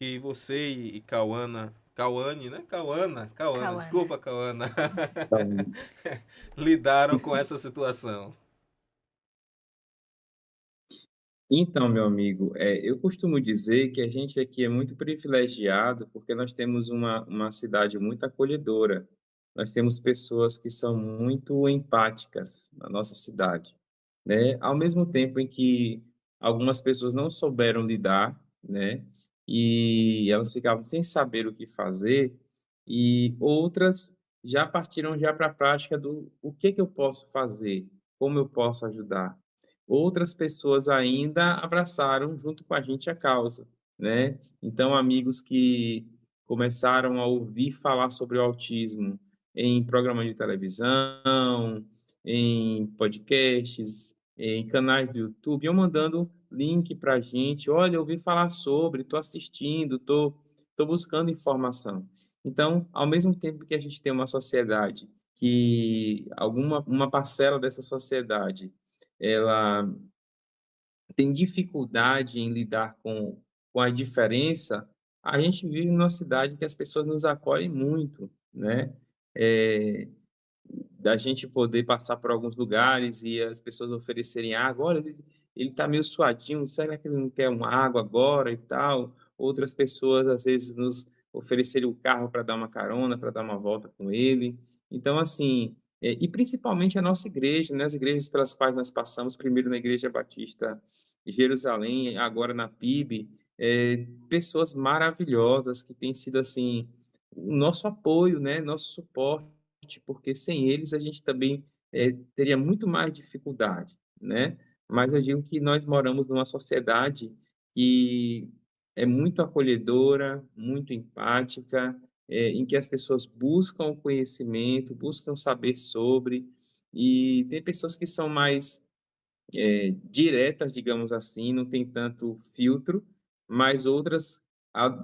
que você e Cauane, né? Cauana, Cauana. desculpa, Cauana, Então, lidaram com essa situação. Então, meu amigo, eu costumo dizer que a gente aqui é muito privilegiado porque nós temos uma cidade muito acolhedora. Nós temos pessoas que são muito empáticas na nossa cidade, né? Ao mesmo tempo em que algumas pessoas não souberam lidar, né? E elas ficavam sem saber o que fazer, e outras já partiram já para a prática do o que que eu posso fazer, como eu posso ajudar. Outras pessoas ainda abraçaram junto com a gente a causa, né? Então, amigos que começaram a ouvir falar sobre o autismo em programas de televisão, em podcasts, em canais do YouTube, iam mandando link para a gente. Olha, eu ouvi falar sobre, estou assistindo, estou buscando informação. Então, ao mesmo tempo que a gente tem uma sociedade que uma parcela dessa sociedade ela tem dificuldade em lidar com a diferença, a gente vive numa cidade que as pessoas nos acolhem muito, né? É, da gente poder passar por alguns lugares e as pessoas oferecerem água. Olha, ele está meio suadinho, será que ele não quer uma água agora e tal? Outras pessoas, às vezes, nos oferecerem o carro para dar uma carona, para dar uma volta com ele. Então, assim, e principalmente a nossa igreja, né? As igrejas pelas quais nós passamos, primeiro na Igreja Batista de Jerusalém, agora na PIB, pessoas maravilhosas que têm sido, assim, o nosso apoio, né? Nosso suporte, porque sem eles a gente também teria muito mais dificuldade, né? Mas eu digo que nós moramos numa sociedade que é muito acolhedora, muito empática, em que as pessoas buscam o conhecimento, buscam saber sobre, e tem pessoas que são mais diretas, digamos assim, não tem tanto filtro, mas outras,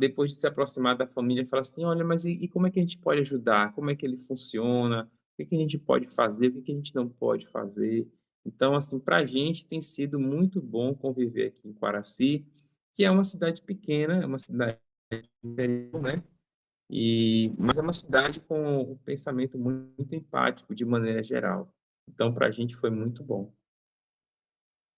depois de se aproximar da família, falam assim, olha, mas e como é que a gente pode ajudar? Como é que ele funciona? O que que a gente pode fazer? O que que a gente não pode fazer? Então, assim, para a gente tem sido muito bom conviver aqui em Quaraci, que é uma cidade pequena, é uma cidade interior, né? Mas é uma cidade com um pensamento muito empático, de maneira geral. Então, para a gente foi muito bom.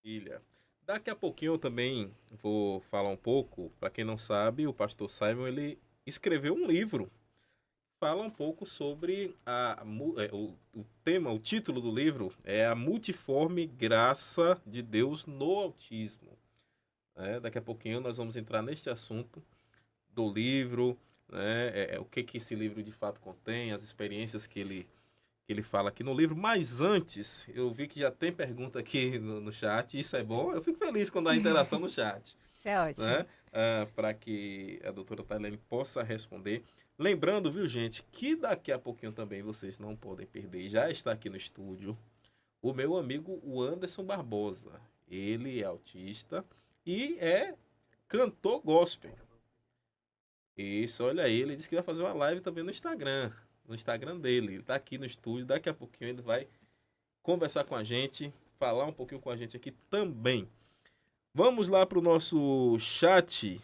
Ilha. Daqui a pouquinho eu também vou falar um pouco. Para quem não sabe, o pastor Simon ele escreveu um livro. Fala um pouco sobre o tema, o título do livro é A Multiforme Graça de Deus no Autismo. Daqui a pouquinho nós vamos entrar neste assunto do livro, né? O que, que esse livro de fato contém, as experiências que ele fala aqui no livro. Mas antes, eu vi que já tem pergunta aqui no chat. Isso é bom. Eu fico feliz quando há interação no chat, Isso é ótimo. né? Para que a doutora Tailene possa responder. Lembrando, viu, gente, que daqui a pouquinho também vocês não podem perder. Já está aqui no estúdio o meu amigo o Anderson Barbosa. Ele é autista e é cantor gospel. Isso, olha aí, ele disse que vai fazer uma live também no Instagram dele. Ele está aqui no estúdio, daqui a pouquinho ele vai conversar com a gente, falar um pouquinho com a gente aqui também. Vamos lá para o nosso chat.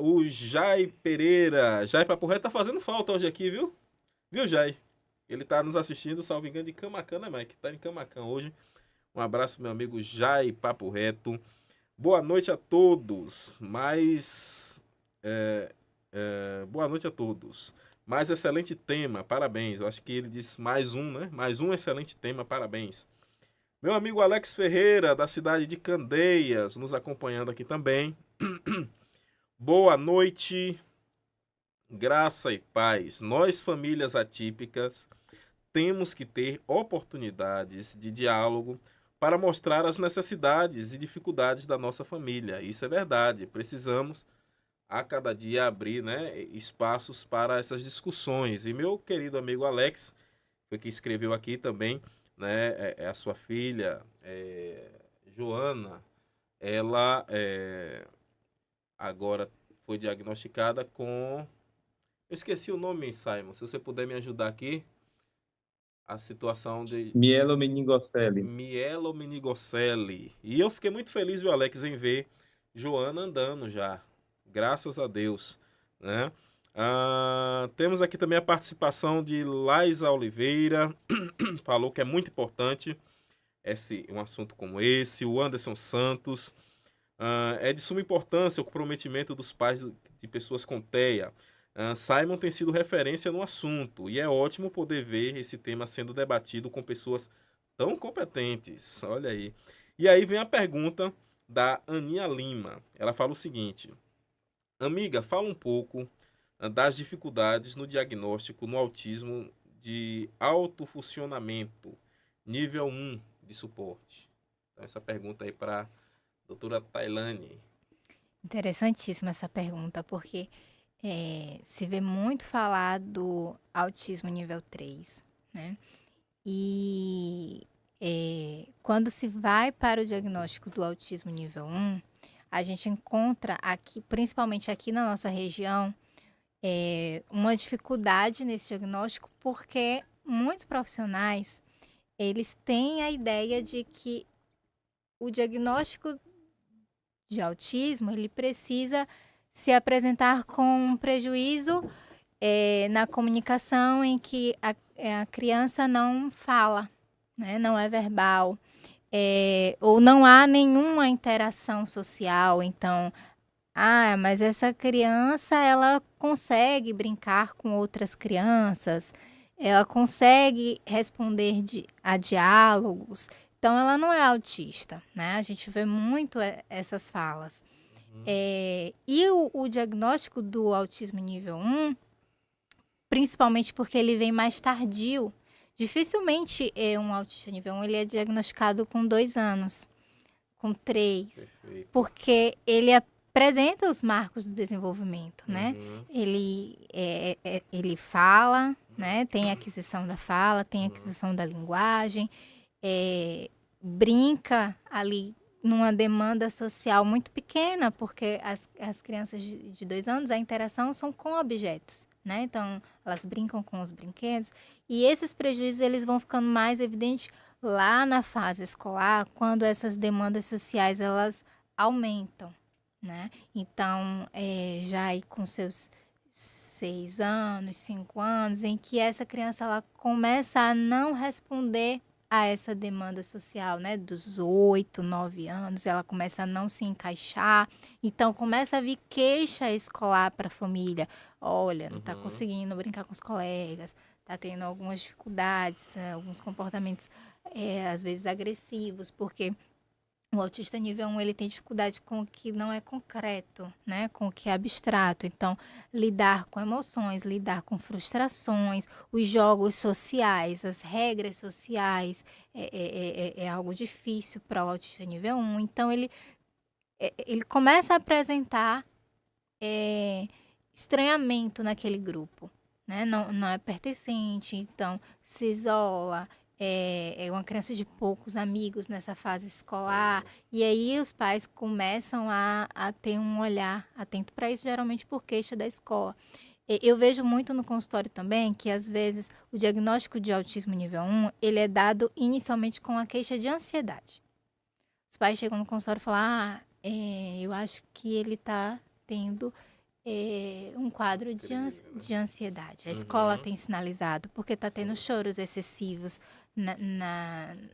O Jai Pereira, Jai Papo Reto tá fazendo falta hoje aqui, viu? Viu, Jai? Ele tá nos assistindo, salvo engano, de Camacan, né, Mike? Tá em Camacan hoje. Um abraço, meu amigo Jai Papo Reto. Boa noite a todos. Boa noite a todos. Mais excelente tema, parabéns. Eu acho que ele disse mais um, né? Mais um excelente tema, parabéns. Meu amigo Alex Ferreira, da cidade de Candeias, nos acompanhando aqui também. Boa noite, graça e paz. Nós, famílias atípicas, temos que ter oportunidades de diálogo para mostrar as necessidades e dificuldades da nossa família. Isso é verdade. Precisamos a cada dia abrir, né, espaços para essas discussões. E meu querido amigo Alex, foi que escreveu aqui também, né, a sua filha, Joana, ela agora foi diagnosticada com... Eu esqueci o nome, Simon, se você puder me ajudar aqui, a situação de Mielomeningocele. mielomeningocele. E eu fiquei muito feliz, viu, Alex, em ver Joana andando já. Graças a Deus, né? Temos aqui também a participação de Laisa Oliveira, falou que é muito importante um assunto como esse. O Anderson Santos, é de suma importância o comprometimento dos pais de pessoas com TEA. Simon tem sido referência no assunto e é ótimo poder ver esse tema sendo debatido com pessoas tão competentes. Olha aí. E aí vem a pergunta da Aninha Lima. Ela fala o seguinte: amiga, fala um pouco das dificuldades no diagnóstico no autismo de alto funcionamento, nível 1 de suporte. Então, essa pergunta aí para a doutora Tailane. Interessantíssima essa pergunta, porque se vê muito falar do autismo nível 3, né? E quando se vai para o diagnóstico do autismo nível 1, a gente encontra aqui, principalmente aqui na nossa região, uma dificuldade nesse diagnóstico, porque muitos profissionais, eles têm a ideia de que o diagnóstico de autismo, ele precisa se apresentar com um prejuízo na comunicação, em que a criança não fala, né? Não é verbal, ou não há nenhuma interação social. Então, mas essa criança, ela consegue brincar com outras crianças, ela consegue responder a diálogos, então ela não é autista, né? A gente vê muito essas falas. E o diagnóstico do autismo nível 1, principalmente porque ele vem mais tardio, dificilmente um autista nível 1 ele é diagnosticado com 2 anos, com 3, Perfeito. porque ele apresenta os marcos do desenvolvimento, né? Ele fala, né? Tem a aquisição da fala, tem a aquisição da linguagem, brinca ali numa demanda social muito pequena, porque as crianças de 2 anos, a interação são com objetos, né? Então, elas brincam com os brinquedos, e esses prejuízos eles vão ficando mais evidentes lá na fase escolar, quando essas demandas sociais elas aumentam, né? Então, já aí com seus 6 anos, 5 anos, em que essa criança ela começa a não responder a essa demanda social, né? Dos 8, 9 anos, ela começa a não se encaixar. Então, começa a vir queixa escolar para a família. Olha, não está conseguindo brincar com os colegas, está tendo algumas dificuldades, alguns comportamentos, às vezes, agressivos, porque o autista nível 1, ele tem dificuldade com o que não é concreto, né? Com o que é abstrato. Então, lidar com emoções, lidar com frustrações, os jogos sociais, as regras sociais, é algo difícil para o autista nível 1. Então, ele começa a apresentar estranhamento naquele grupo, né? Não é pertencente, então se isola. É uma criança de poucos amigos nessa fase escolar. Sim. E aí os pais começam a ter um olhar atento para isso, geralmente por queixa da escola. Eu vejo muito no consultório também que, às vezes, o diagnóstico de autismo nível 1, ele é dado inicialmente com a queixa de ansiedade. Os pais chegam no consultório e falam, eu acho que ele está tendo um quadro de ansiedade. A escola tem sinalizado, porque está tendo choros excessivos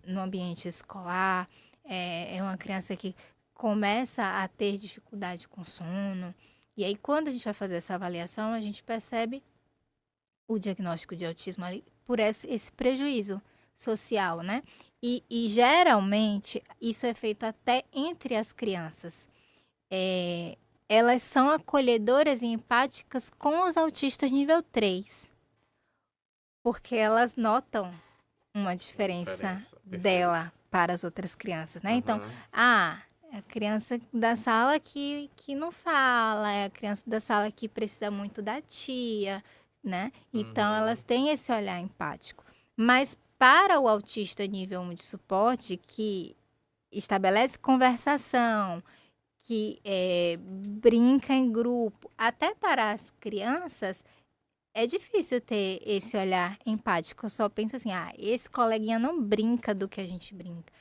no ambiente escolar. É uma criança que começa a ter dificuldade com sono. E aí, quando a gente vai fazer essa avaliação, a gente percebe o diagnóstico de autismo ali por esse prejuízo social, né? E geralmente, isso é feito até entre as crianças. Elas são acolhedoras e empáticas com os autistas nível 3, porque elas notam uma diferença dela para as outras crianças, né? Então, é a criança da sala que não fala, é a criança da sala que precisa muito da tia, né? Então, elas têm esse olhar empático. Mas para o autista nível 1 de suporte, que estabelece conversação, que brinca em grupo, até para as crianças, é difícil ter esse olhar empático. Só pensa assim, esse coleguinha não brinca do que a gente brinca.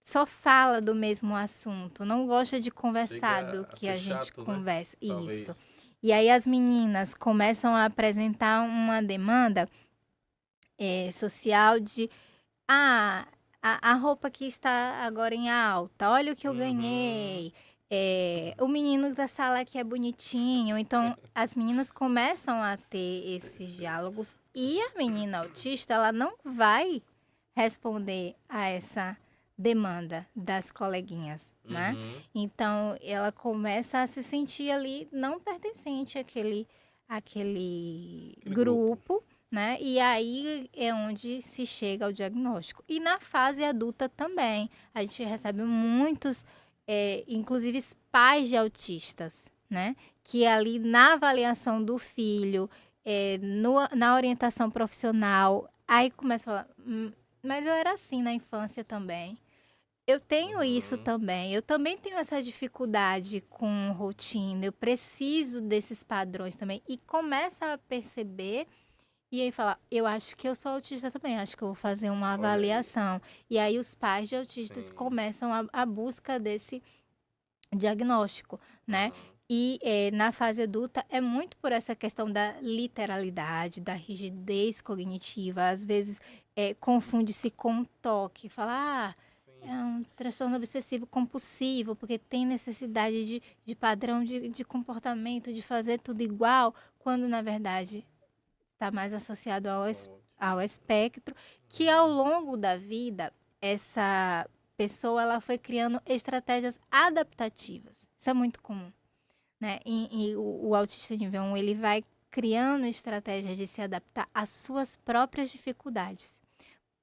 só fala do mesmo assunto, não gosta de conversar Chega do a que ser a gente chato, né? conversa. Isso. Talvez. E aí as meninas começam a apresentar uma demanda social de ah, a roupa que está agora em alta, olha o que eu Uhum. ganhei. O menino da sala que é bonitinho. Então, as meninas começam a ter esses Perfeito. diálogos e a menina autista, ela não vai responder a essa demanda das coleguinhas, né? Uhum. Então, ela começa a se sentir ali não pertencente àquele Aquele grupo. grupo, né? E aí é onde se chega ao diagnóstico. E na fase adulta também, a gente recebe muitos, inclusive pais de autistas, né? Que ali na avaliação do filho, na orientação profissional, aí começa a falar, mas eu era assim na infância também. Eu tenho isso Uhum. também. Eu também tenho essa dificuldade com rotina. Eu preciso desses padrões também. E começa a perceber e aí fala, eu acho que eu sou autista também, acho que eu vou fazer uma Olha aí. avaliação. E aí os pais de autistas Sim. começam a busca desse diagnóstico, né? Aham. E na fase adulta é muito por essa questão da literalidade, da rigidez cognitiva. Às vezes confunde-se com toque. Fala, é Sim. um transtorno obsessivo compulsivo, porque tem necessidade de padrão de comportamento, de fazer tudo igual, quando na verdade está mais associado ao, ao espectro, que ao Uhum. longo da vida, essa pessoa ela foi criando estratégias adaptativas. Isso é muito comum, né? E o autista nível 1, ele vai criando estratégias de se adaptar às suas próprias dificuldades.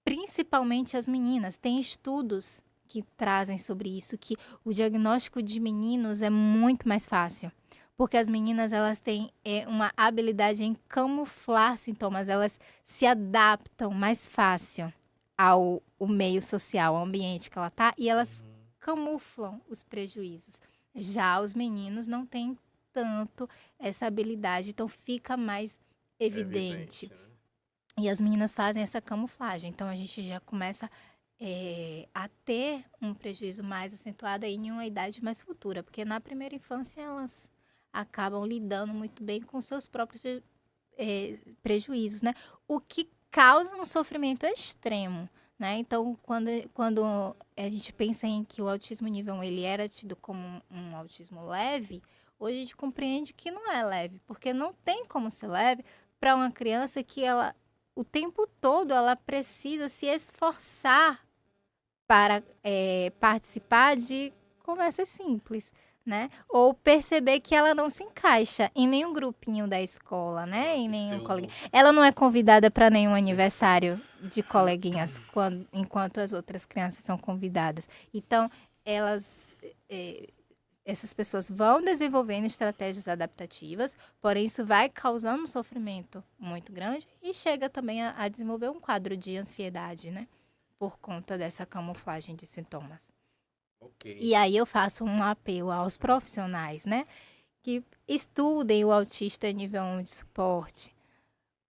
Principalmente as meninas. Tem estudos que trazem sobre isso, que o diagnóstico de meninos é muito mais fácil. Porque as meninas, elas têm uma habilidade em camuflar sintomas, elas se adaptam mais fácil ao o meio social, ao ambiente que ela tá, e elas Uhum. camuflam os prejuízos. Já os meninos não têm tanto essa habilidade, então fica mais É evidente. evidente, né? E as meninas fazem essa camuflagem. Então a gente já começa a ter um prejuízo mais acentuado aí em uma idade mais futura, porque na primeira infância elas acabam lidando muito bem com seus próprios prejuízos, né? O que causa um sofrimento extremo, né? Então, quando a gente pensa em que o autismo nível 1 ele era tido como um autismo leve, hoje a gente compreende que não é leve, porque não tem como ser leve para uma criança que ela o tempo todo ela precisa se esforçar para participar de conversas simples, né? Ou perceber que ela não se encaixa em nenhum grupinho da escola, né? Ela Em tem nenhum seu. coleguinha. Ela não é convidada para nenhum Perfeito. aniversário de coleguinhas, enquanto as outras crianças são convidadas. Então, elas essas pessoas vão desenvolvendo estratégias adaptativas, porém isso vai causando um sofrimento muito grande e chega também a desenvolver um quadro de ansiedade, né? Por conta dessa camuflagem de sintomas. Ok. E aí eu faço um apelo aos Sim. profissionais, né? Que estudem o autista nível 1 de suporte,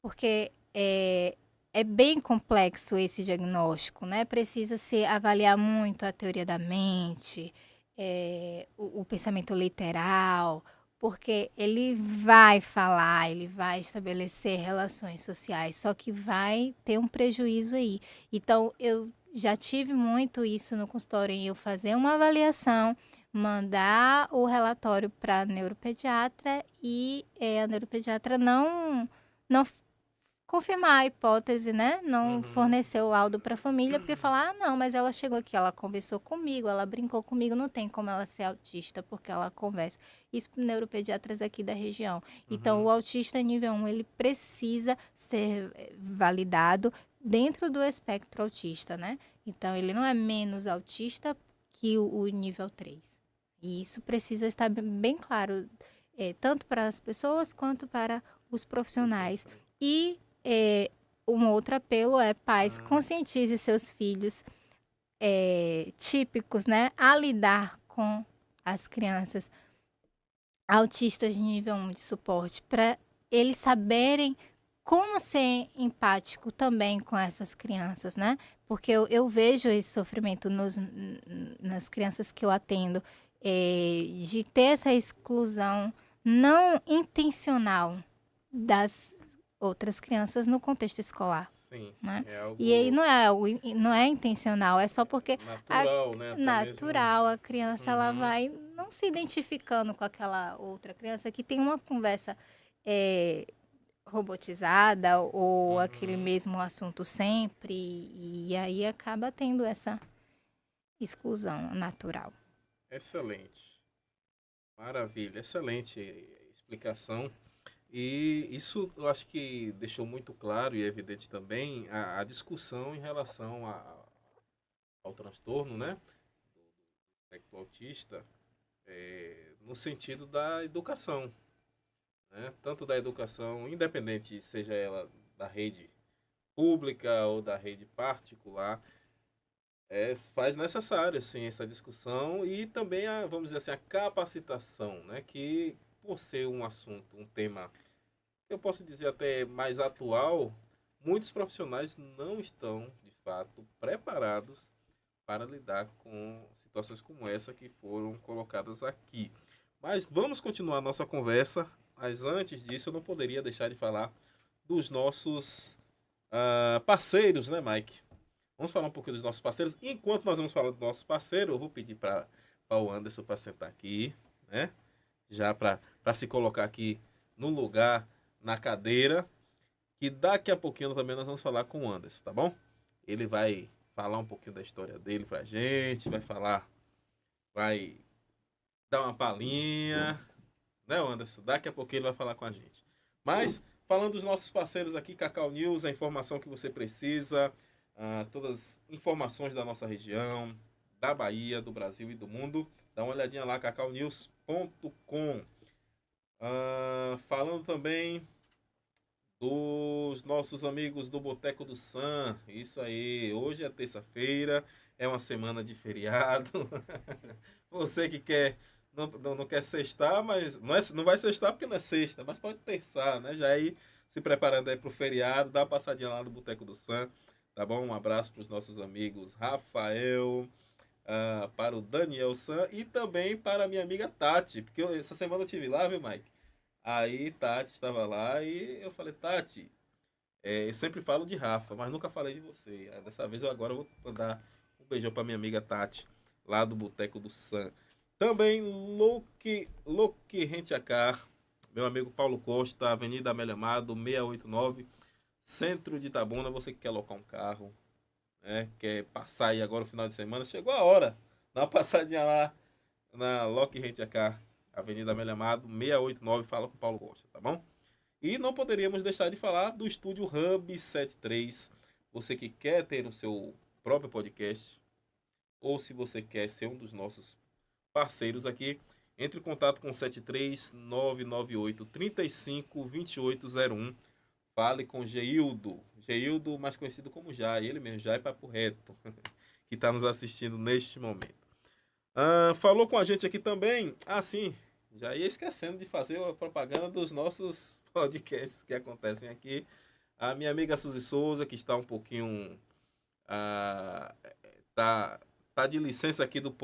porque é bem complexo esse diagnóstico, né? Precisa se avaliar muito a teoria da mente, o pensamento literal, porque ele vai falar, ele vai estabelecer relações sociais, só que vai ter um prejuízo aí. Então, eu já tive muito isso no consultório, em eu fazer uma avaliação, mandar o relatório para a neuropediatra e a neuropediatra não confirmar a hipótese, né? Não Uhum. fornecer o laudo para a família, porque falar, não, mas ela chegou aqui, ela conversou comigo, ela brincou comigo, não tem como ela ser autista, porque ela conversa. Isso para neuropediatras aqui da região. Então, o Uhum. autista nível 1, ele precisa ser validado dentro do espectro autista, né? Então, ele não é menos autista que o nível 3. E isso precisa estar bem claro, tanto para as pessoas quanto para os Os profissionais. profissionais. E um outro apelo é pais, Ah, conscientize seus filhos típicos, né, a lidar com as crianças autistas de nível 1 de suporte, para eles saberem como ser empático também com essas crianças, né? porque eu vejo esse sofrimento nas crianças que eu atendo, de ter essa exclusão não intencional das outras crianças no contexto escolar, Sim, né? é algo E aí não é intencional, é só porque natural, né? Até natural, a criança ela Uhum. vai não se identificando com aquela outra criança que tem uma conversa eh, robotizada ou aquele Uhum. mesmo assunto sempre, e aí acaba tendo essa exclusão natural. Excelente. Maravilha, excelente explicação. E isso eu acho que deixou muito claro e evidente também a discussão em relação ao transtorno, né? Do espectro autista, no sentido da educação, né? Tanto da educação, independente seja ela da rede pública ou da rede particular, faz necessário sim essa discussão e também vamos dizer assim, a capacitação, né? Que por ser um assunto, um tema, eu posso dizer até mais atual, muitos profissionais não estão, de fato, preparados para lidar com situações como essa que foram colocadas aqui. Mas vamos continuar a nossa conversa, mas antes disso eu não poderia deixar de falar dos nossos parceiros, né, Mike? Vamos falar um pouquinho dos nossos parceiros. Enquanto nós vamos falar do nosso parceiro, eu vou pedir para o Anderson para sentar aqui, né? Já para se colocar aqui no lugar, na cadeira, que daqui a pouquinho também nós vamos falar com o Anderson, tá bom? Ele vai falar um pouquinho da história dele pra gente, vai dar uma palhinha, né, Anderson? Daqui a pouquinho ele vai falar com a gente. Mas, falando dos nossos parceiros aqui, Cacau News, a informação que você precisa, todas as informações da nossa região, da Bahia, do Brasil e do mundo, dá uma olhadinha lá, cacaunews.com. Falando também dos nossos amigos do Boteco do Sam. Isso aí, hoje é terça-feira, é uma semana de feriado. Você que quer, não quer sextar, mas não vai sextar porque não é sexta, mas pode terçar, né? Já aí se preparando aí pro feriado, dá uma passadinha lá no Boteco do Sam, tá bom? Um abraço para os nossos amigos Rafael, para o Daniel Sam e também para a minha amiga Tati, porque essa semana eu tive lá, viu, Mike? Aí Tati estava lá e eu falei, Tati, eu sempre falo de Rafa, mas nunca falei de você. Dessa vez eu agora vou mandar um beijão para minha amiga Tati, lá do Boteco do Sam. Também Luke Rentiacar, meu amigo Paulo Costa, Avenida Amélia Amado, 689, Centro de Itabuna. Você que quer alocar um carro, né, quer passar aí agora o final de semana, chegou a hora. Dá uma passadinha lá na Luke Rentiacar, Avenida Amélia Amado, 689, fala com o Paulo Costa, tá bom? E não poderíamos deixar de falar do estúdio Hub 73. Você que quer ter o seu próprio podcast, ou se você quer ser um dos nossos parceiros aqui, entre em contato com 73998 35 2801. Fale com Geildo. Geildo, mais conhecido como Jai, ele mesmo, Jai Papo Reto, que está nos assistindo neste momento. Falou com a gente aqui também. Sim, já ia esquecendo de fazer a propaganda dos nossos podcasts que acontecem aqui. A minha amiga Suzy Souza, que está um pouquinho. Tá de licença aqui do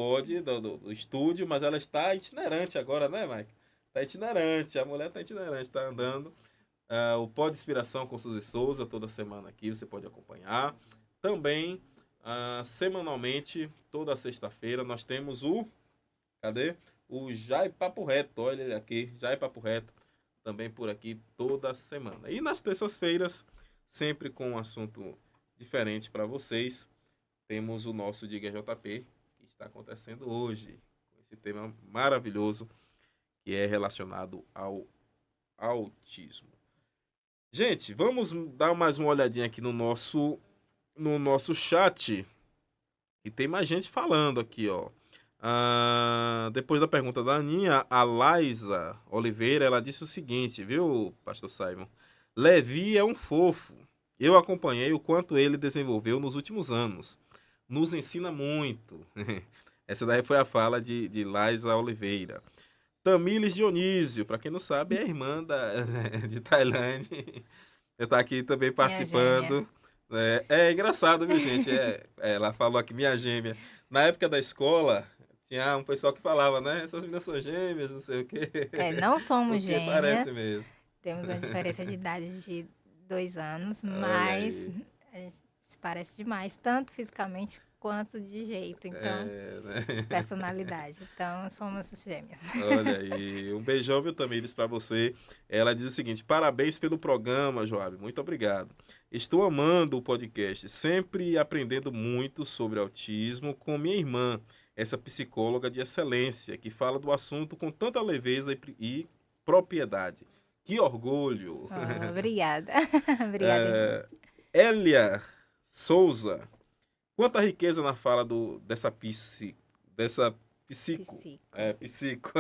estúdio, mas ela está itinerante agora, né, Mike? Está itinerante, a mulher está itinerante, está andando. O Pod Inspiração com Suzy Souza, toda semana aqui você pode acompanhar. Também, semanalmente, toda sexta-feira, nós temos cadê? O Jai Papo Reto, olha ele aqui, Jai Papo Reto, também por aqui toda semana. E nas terças-feiras, sempre com um assunto diferente para vocês, temos o nosso Diga JP, que está acontecendo hoje, com esse tema maravilhoso, que é relacionado ao autismo. Gente, vamos dar mais uma olhadinha aqui no nosso chat, e tem mais gente falando aqui, ó. Depois da pergunta da Aninha, a Laisa Oliveira, ela disse o seguinte, viu, pastor Simon? Levi é um fofo. Eu acompanhei o quanto ele desenvolveu nos últimos anos. Nos ensina muito. Essa daí foi a fala de Laisa Oliveira. Tamires Dionísio, para quem não sabe, é a irmã de Tailândia. Está aqui também Minha gêmea. participando. É engraçado, viu, gente? Ela falou aqui, minha gêmea. Na época da escola, tinha um pessoal que falava, né? Essas meninas são gêmeas, não sei o quê. Não somos Porque parece gêmeas, mesmo. temos uma diferença de idade de 2 anos, Olha mas aí. a gente se parece demais, tanto fisicamente quanto de jeito, então, Né? personalidade. Então, somos gêmeas. Olha aí, um beijão, viu, Tamires, pra você. Ela diz o seguinte: parabéns pelo programa, Joab. Muito obrigado. Estou amando o podcast, sempre aprendendo muito sobre autismo com minha irmã, essa psicóloga de excelência, que fala do assunto com tanta leveza e propriedade. Que orgulho! Obrigada. Obrigada, irmã. Elia Souza, quanta riqueza na fala dessa psico, Psico. psico.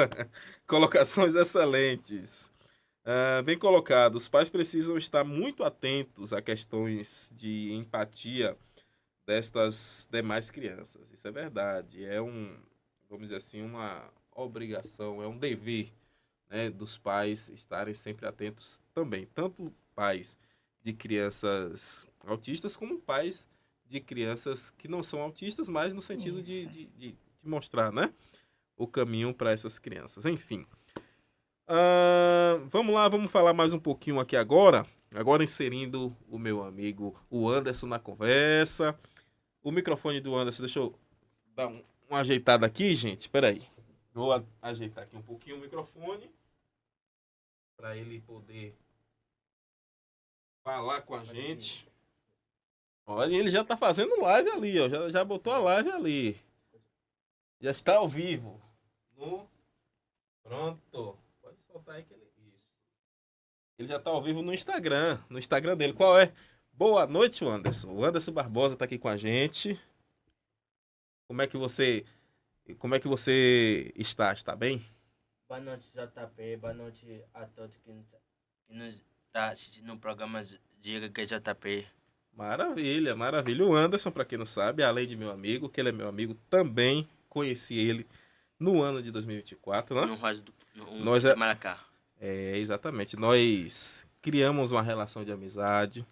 Colocações excelentes. Bem colocado. Os pais precisam estar muito atentos a questões de empatia destas demais crianças. Isso é verdade. Vamos dizer assim, uma obrigação, é um dever, né, dos pais estarem sempre atentos também. Tanto pais de crianças autistas como pais de crianças que não são autistas, mas no sentido Isso. de mostrar, né, o caminho para essas crianças. Enfim. Vamos lá, vamos falar mais um pouquinho aqui agora. Agora inserindo o meu amigo, o Anderson, na conversa. O microfone do Anderson, deixa eu dar uma ajeitada aqui, gente. Espera aí. Vou ajeitar aqui um pouquinho o microfone para ele poder falar com a gente. Olha, ele já tá fazendo live ali, ó. Já botou a live ali. Já está ao vivo. Pronto. Pode soltar aí que ele. Isso. Ele já tá ao vivo no Instagram. No Instagram dele. Qual é? Boa noite, Anderson. O Anderson Barbosa tá aqui com a gente. Como é que você. Como é que você está? Está bem? Boa noite, JP. Boa noite a todos que nos está assistindo no programa Diga que é JP. Maravilha, maravilha. O Anderson, para quem não sabe, além de meu amigo, que ele é meu amigo, também conheci ele no ano de 2024, né? No Rosa do Nós Maracá. exatamente. Nós criamos uma relação de amizade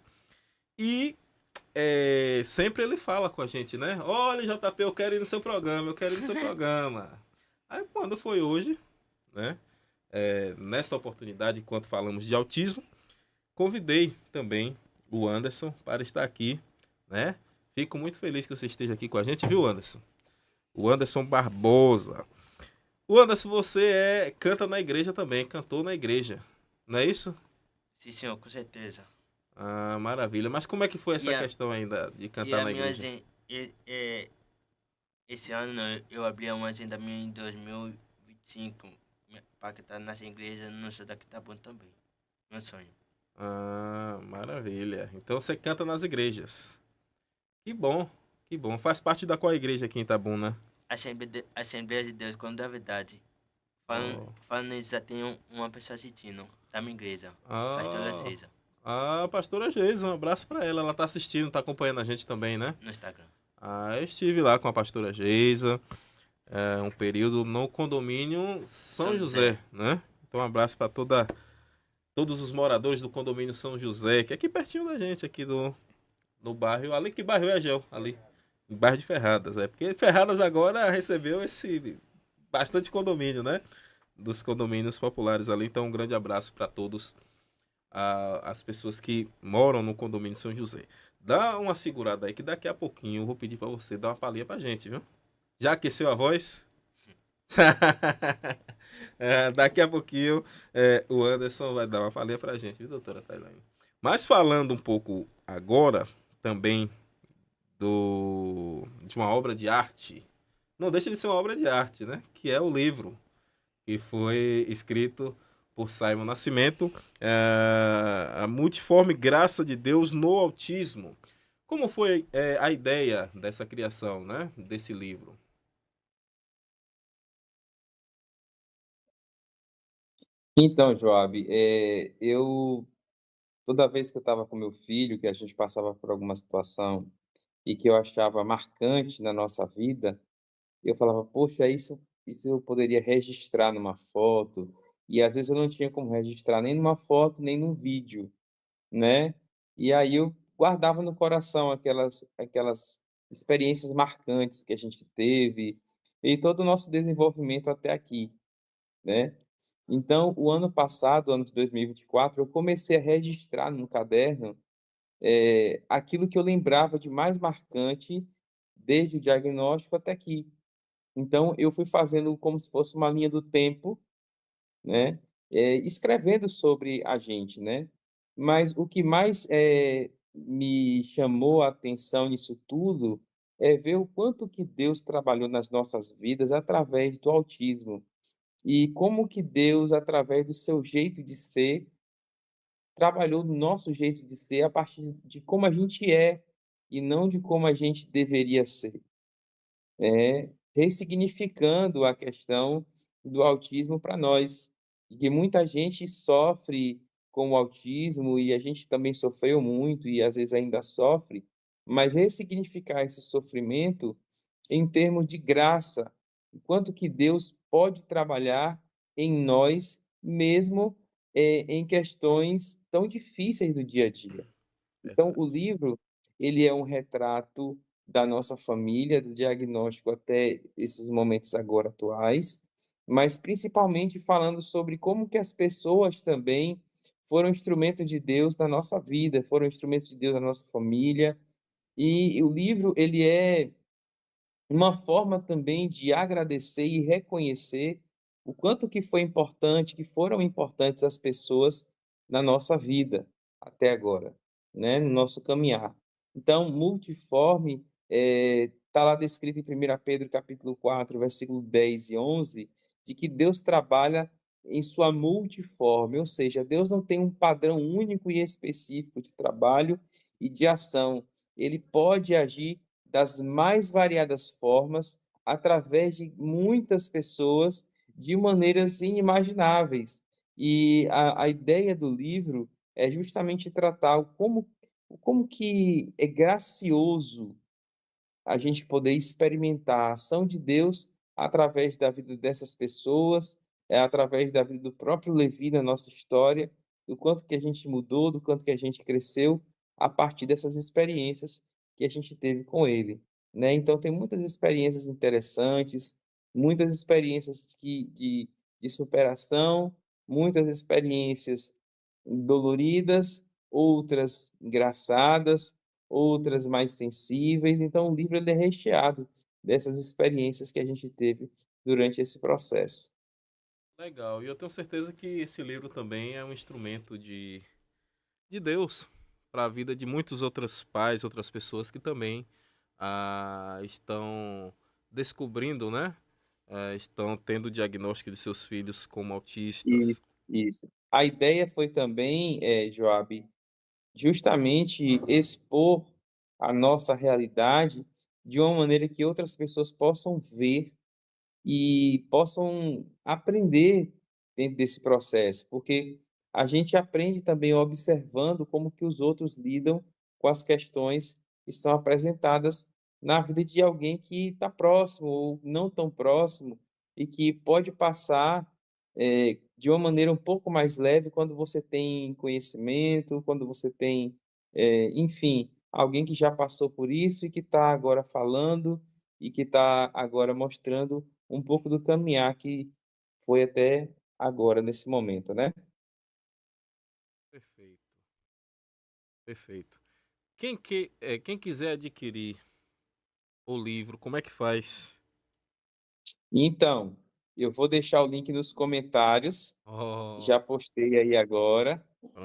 e sempre ele fala com a gente, né? Olha, JP, eu quero ir no seu programa, eu quero ir no seu programa. Aí quando foi hoje, né? Nessa oportunidade, enquanto falamos de autismo, convidei também o Anderson para estar aqui, né? Fico muito feliz que você esteja aqui com a gente, viu, Anderson? O Anderson Barbosa. O Anderson, você canta na igreja também, cantou na igreja, não é isso? Sim, senhor, com certeza. Maravilha. Mas como é que foi essa questão ainda de cantar na igreja? Esse ano eu abri uma agenda minha em 2025 para cantar nessa igreja no sul daqui tá bom também. Meu sonho. Maravilha. Então você canta nas igrejas. Que bom, que bom. Faz parte da qual igreja aqui em Itabuna? Assembleia de Deus, quando da verdade. Falando isso, já tem uma pessoa assistindo da minha igreja, pastora César. Pastora Geisa, um abraço para ela. Ela tá assistindo, tá acompanhando a gente também, né? No Instagram. Eu estive lá com a pastora Geisa, um período no condomínio São José, né? Então um abraço para todos os moradores do condomínio São José, que é aqui pertinho da gente, aqui no bairro. Ali, que bairro é, Gel? Ali. No bairro de Ferradas, porque Ferradas agora recebeu bastante condomínio, né? Dos condomínios populares ali. Então, um grande abraço para todos as pessoas que moram no condomínio São José. Dá uma segurada aí, que daqui a pouquinho eu vou pedir para você dar uma palhinha pra gente, viu? Já aqueceu a voz? Daqui a pouquinho o Anderson vai dar uma palhinha pra gente, viu, doutora Tailane? Mas falando um pouco agora também de uma obra de arte, não deixa de ser uma obra de arte, né? Que é o livro que foi escrito por Simon Nascimento, A Multiforme Graça de Deus no Autismo. Como foi a ideia dessa criação, né? Desse livro? Então, Joab, toda vez que eu estava com meu filho, que a gente passava por alguma situação e que eu achava marcante na nossa vida, eu falava, poxa, isso eu poderia registrar numa foto, e às vezes eu não tinha como registrar nem numa foto, nem num vídeo, né? E aí eu guardava no coração aquelas experiências marcantes que a gente teve e todo o nosso desenvolvimento até aqui, né. Então, o ano passado, ano de 2024, eu comecei a registrar num caderno, aquilo que eu lembrava de mais marcante desde o diagnóstico até aqui. Então eu fui fazendo como se fosse uma linha do tempo, né, escrevendo sobre a gente, né. Mas o que mais, me chamou a atenção nisso tudo, é ver o quanto que Deus trabalhou nas nossas vidas através do autismo, e como que Deus, através do seu jeito de ser, trabalhou no nosso jeito de ser a partir de como a gente é, e não de como a gente deveria ser. Ressignificando a questão do autismo para nós, e que muita gente sofre com o autismo e a gente também sofreu muito e às vezes ainda sofre, mas ressignificar esse sofrimento em termos de graça, o quanto que Deus pode trabalhar em nós mesmo, em questões tão difíceis do dia a dia. Então, o Verdade. livro, ele é um retrato da nossa família, do diagnóstico até esses momentos agora atuais, mas principalmente falando sobre como que as pessoas também foram instrumentos de Deus na nossa vida, foram instrumentos de Deus na nossa família. E o livro, ele é uma forma também de agradecer e reconhecer o quanto que foi importante, que foram importantes as pessoas na nossa vida até agora, né, no nosso caminhar. Então, multiforme, está lá descrito em 1 Pedro capítulo 4 versículo 10 e 11 de que Deus trabalha em sua multiforme, ou seja, Deus não tem um padrão único e específico de trabalho e de ação. Ele pode agir das mais variadas formas, através de muitas pessoas, de maneiras inimagináveis. E a ideia do livro é justamente tratar como que é gracioso a gente poder experimentar a ação de Deus através da vida dessas pessoas, através da vida do próprio Levi na nossa história, do quanto que a gente mudou, do quanto que a gente cresceu a partir dessas experiências que a gente teve com ele, né. Então tem muitas experiências interessantes, muitas experiências de superação, muitas experiências doloridas, outras engraçadas, outras mais sensíveis. Então o livro ele é recheado dessas experiências que a gente teve durante esse processo. Legal. E eu tenho certeza que esse livro também é um instrumento de Deus para a vida de muitos outros pais, outras pessoas que também estão descobrindo, né? Estão tendo o diagnóstico de seus filhos como autistas. Isso, isso. A ideia foi também, Joabe, justamente expor a nossa realidade de uma maneira que outras pessoas possam ver e possam aprender dentro desse processo, porque a gente aprende também observando como que os outros lidam com as questões que são apresentadas na vida de alguém que está próximo ou não tão próximo e que pode passar de uma maneira um pouco mais leve quando você tem conhecimento, quando você tem, enfim, alguém que já passou por isso e que está agora falando e que está agora mostrando um pouco do caminhar que foi até agora, nesse momento, né. Perfeito, perfeito. Quem quiser adquirir o livro, como é que faz? Então, eu vou deixar o link nos comentários, Oh, já postei aí agora,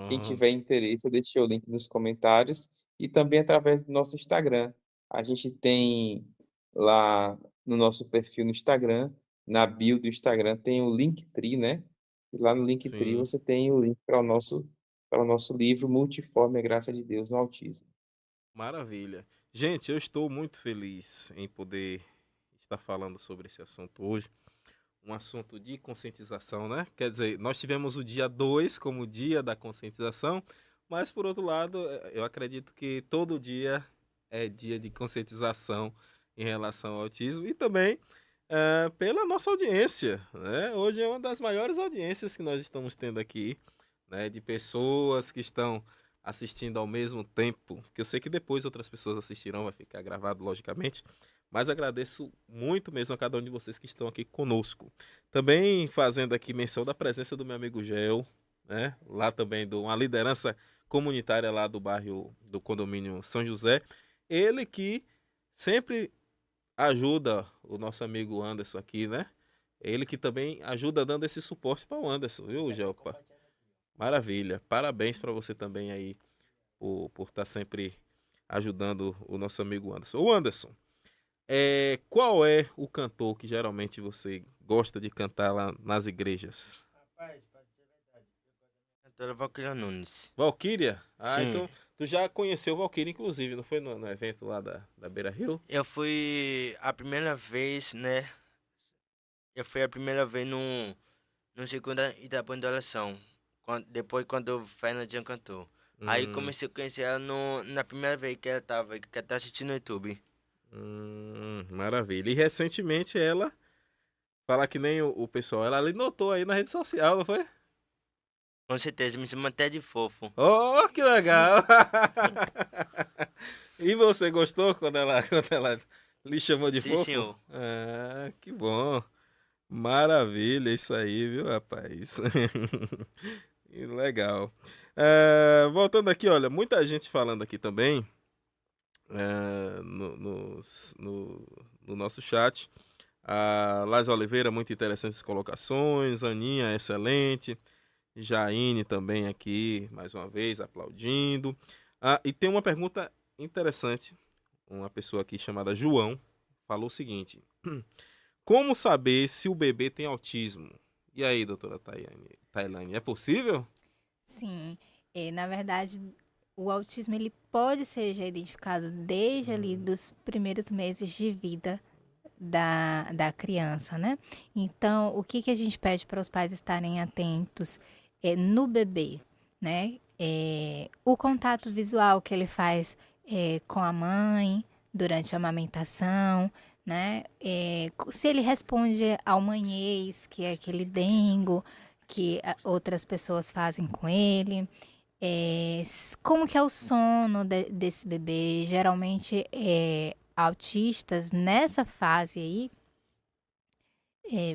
quem tiver pronto. interesse eu deixei o link nos comentários, e também através do nosso Instagram. A gente tem lá no nosso perfil no Instagram, na bio do Instagram tem o Linktree, né, e lá no Linktree Sim, você tem o link para o nosso livro Multiforme a Graça de Deus no Autismo. maravilha. Gente, eu estou muito feliz em poder estar falando sobre esse assunto hoje. Um assunto de conscientização, né? Quer dizer, nós tivemos o dia 2 como dia da conscientização, mas por outro lado, eu acredito que todo dia é dia de conscientização em relação ao autismo e também pela nossa audiência, né? Hoje é uma das maiores audiências que nós estamos tendo aqui, né? De pessoas que estão assistindo ao mesmo tempo, que eu sei que depois outras pessoas assistirão, vai ficar gravado, logicamente, mas agradeço muito mesmo a cada um de vocês que estão aqui conosco. Também fazendo aqui menção da presença do meu amigo Gel, né? Lá também de uma liderança comunitária lá do bairro do condomínio São José. Ele que sempre ajuda o nosso amigo Anderson aqui, né? Ele que também ajuda dando esse suporte para o Anderson, viu, Gel? Maravilha. Parabéns para você também aí por estar sempre ajudando o nosso amigo Anderson. Ô Anderson, qual é o cantor que geralmente você gosta de cantar lá nas igrejas? Rapaz, pra dizer a verdade, eu cantora Valquíria Nunes. Valquíria? Ah, Sim. então tu já conheceu Valquíria, inclusive, não foi no evento lá da Beira Rio? Eu fui a primeira vez, né? Eu fui a primeira vez no segunda etapa de oração. Depois quando o Fernandinho cantou. Aí comecei a conhecer ela na primeira vez que ela tá assistindo no YouTube. Maravilha. E recentemente ela, falar que nem o pessoal, ela ali notou aí na rede social, não foi? Com certeza, me chama até de fofo. Oh, que legal! E você gostou quando ela lhe chamou de Sim, fofo? senhor. Ah, que bom. Maravilha, isso aí, viu, rapaz? Que legal. Voltando aqui, olha, muita gente falando aqui também no nosso chat. A Lais Oliveira, muito interessantes colocações. Aninha, excelente. Jaine também aqui, mais uma vez, aplaudindo. E tem uma pergunta interessante. Uma pessoa aqui chamada João falou o seguinte: como saber se o bebê tem autismo? E aí, doutora Tailane, é possível? Sim, na verdade, o autismo ele pode ser já identificado desde ali dos primeiros meses de vida da criança, né? Então, o que a gente pede para os pais estarem atentos no bebê, né? O contato visual que ele faz com a mãe durante a amamentação, né? Se ele responde ao manhês, que é aquele dengo que outras pessoas fazem com ele. Como que é o sono desse bebê? Geralmente, autistas nessa fase aí,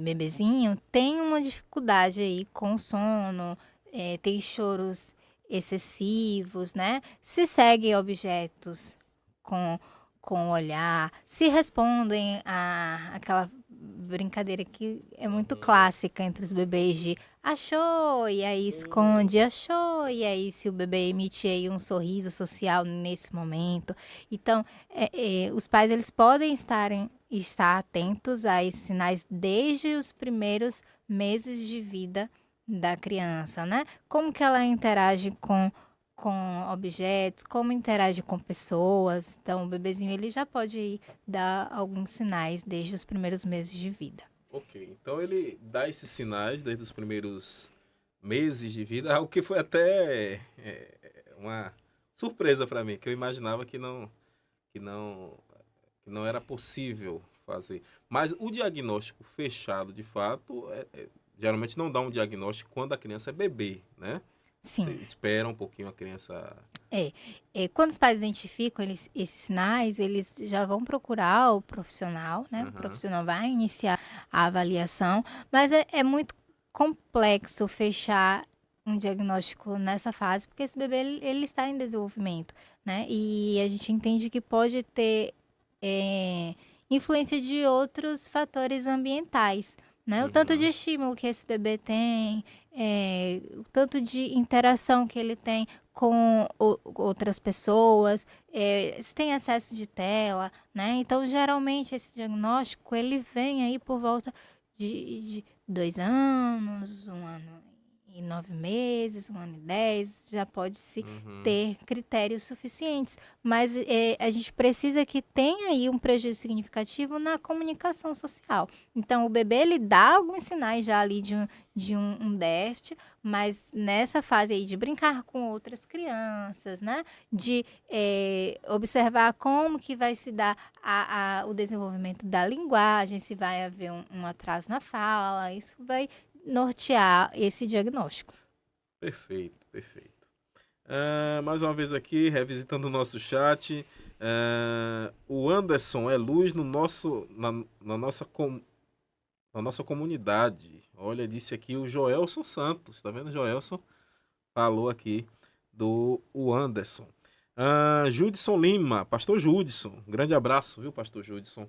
bebezinho, tem uma dificuldade aí com o sono, tem choros excessivos, né? Se seguem objetos com o olhar, se respondem aquela brincadeira que é muito clássica entre os bebês de achou, e aí esconde, achou, e aí se o bebê emite aí um sorriso social nesse momento. Então, os pais eles podem estar atentos a esses sinais desde os primeiros meses de vida da criança, né? Como que ela interage com objetos, como interage com pessoas. Então, o bebezinho ele já pode dar alguns sinais desde os primeiros meses de vida. Ok, então ele dá esses sinais desde os primeiros meses de vida, algo que foi até uma surpresa para mim, que eu imaginava que não era possível fazer. Mas o diagnóstico fechado, de fato, geralmente não dá um diagnóstico quando a criança é bebê, né? Sim. Você espera um pouquinho a criança... Quando os pais identificam esses sinais, eles já vão procurar o profissional, né? O profissional vai iniciar a avaliação, mas é muito complexo fechar um diagnóstico nessa fase, porque esse bebê ele está em desenvolvimento, né? E a gente entende que pode ter influência de outros fatores ambientais, né? O tanto de estímulo que esse bebê tem, o tanto de interação que ele tem com outras pessoas, se tem acesso de tela, né? Então, geralmente, esse diagnóstico, ele vem aí por volta de 2 anos, 1 ano e 9 meses, 1 ano e 10, já pode-se ter critérios suficientes. Mas a gente precisa que tenha aí um prejuízo significativo na comunicação social. Então, o bebê, ele dá alguns sinais já ali de um déficit, mas nessa fase aí de brincar com outras crianças, né? De observar como que vai se dar o desenvolvimento da linguagem, se vai haver um atraso na fala, isso vai nortear esse diagnóstico. Perfeito, perfeito. Mais uma vez aqui, revisitando o nosso chat. O Anderson é luz no nosso, na nossa comunidade. Olha, disse aqui o Joelson Santos. Tá vendo? O Joelson falou aqui do o Anderson. Judson Lima, pastor Judson. Grande abraço, viu, pastor Judson?